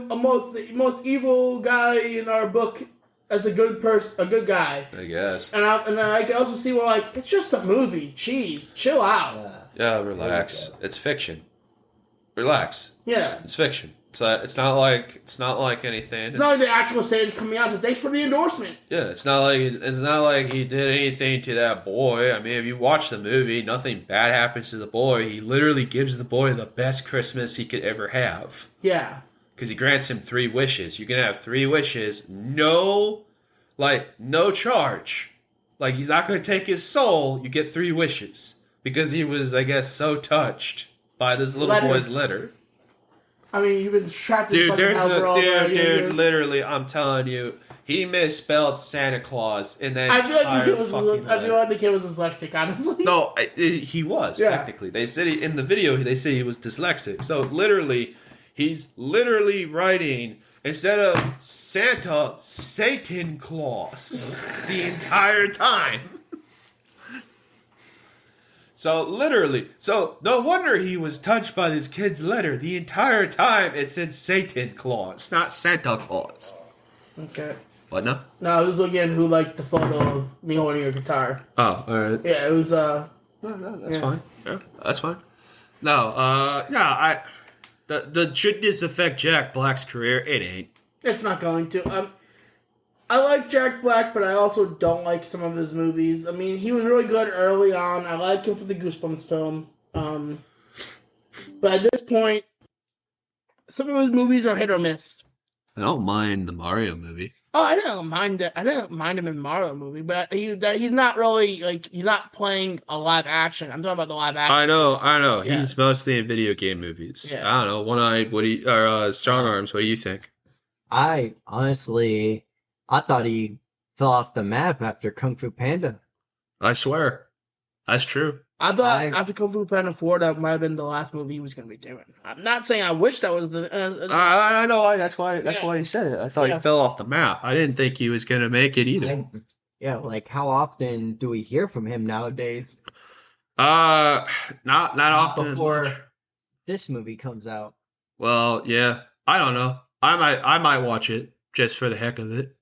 most evil guy in our book as a good guy. I guess. And then I can also see where it's just a movie. Jeez, chill out. Yeah, relax. It's fiction. Relax. Yeah, it's fiction. It's not like anything. It's not like the actual Satan's coming out. So thanks for the endorsement. Yeah, it's not like he did anything to that boy. I mean, if you watch the movie, nothing bad happens to the boy. He literally gives the boy the best Christmas he could ever have. Yeah. because he grants him 3 wishes. You can have 3 wishes, no charge. Like, he's not going to take his soul. You get 3 wishes because he was, I guess, so touched by this little boy's letter. I mean, you've been trapped in fucking hell for all dude, literally, I'm telling you, he misspelled Santa Claus in that I feel like entire fucking I feel like the kid was dyslexic, honestly. No, he was, technically. They said in the video, they say he was dyslexic. So, literally, he's literally writing, instead of Santa, Satan Claus the entire time. So, literally. So, no wonder he was touched by this kid's letter. The entire time it said Satan Claus, not Santa Claus. Okay. What, no? No, I was looking at who liked the photo of me holding your guitar. Oh, alright. Yeah, it was, No, that's fine. Yeah, that's fine. No, should this affect Jack Black's career? It ain't. it's not going to. I like Jack Black, but I also don't like some of his movies. I mean, he was really good early on. I like him for the Goosebumps film. But at this point, some of his movies are hit or miss. I don't mind the Mario movie. Oh, I didn't mind it. I didn't mind him in Mario movie, but he's not really like he's not playing a live action. I'm talking about the live action. I know. Yeah. He's mostly in video game movies. Yeah. I don't know. One-Eyed Woody or Strong Arms. What do you think? I honestly, I thought he fell off the map after Kung Fu Panda. I swear, that's true. I thought after Kung Fu Panda 4, that might have been the last movie he was going to be doing. I'm not saying I wish that was the. I know. That's why he said it. I thought he fell off the map. I didn't think he was going to make it either. Like how often do we hear from him nowadays? Not often Before as much. this movie comes out. Well, yeah. I don't know. I might watch it just for the heck of it,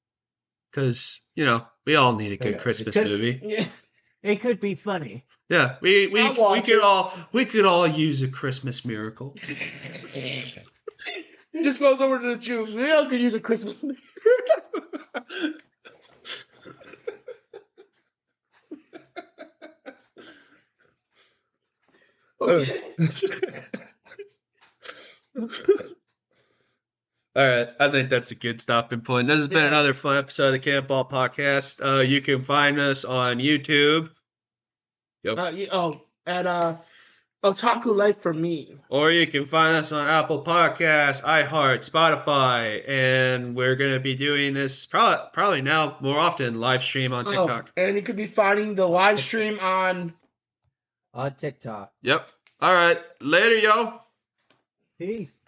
because we all need a good Christmas movie. Yeah. It could be funny. Yeah, we could all use a Christmas miracle. He just goes over to the Jews. We all could use a Christmas miracle. Okay. All right, I think that's a good stopping point. This has been another fun episode of the Camp Ball Podcast. You can find us on YouTube. Yep. At Otaku Life for Me. Or you can find us on Apple Podcasts, iHeart, Spotify, and we're going to be doing this probably now more often, live stream on TikTok. And you could be finding the live stream on TikTok. Yep. All right. Later, y'all. Peace.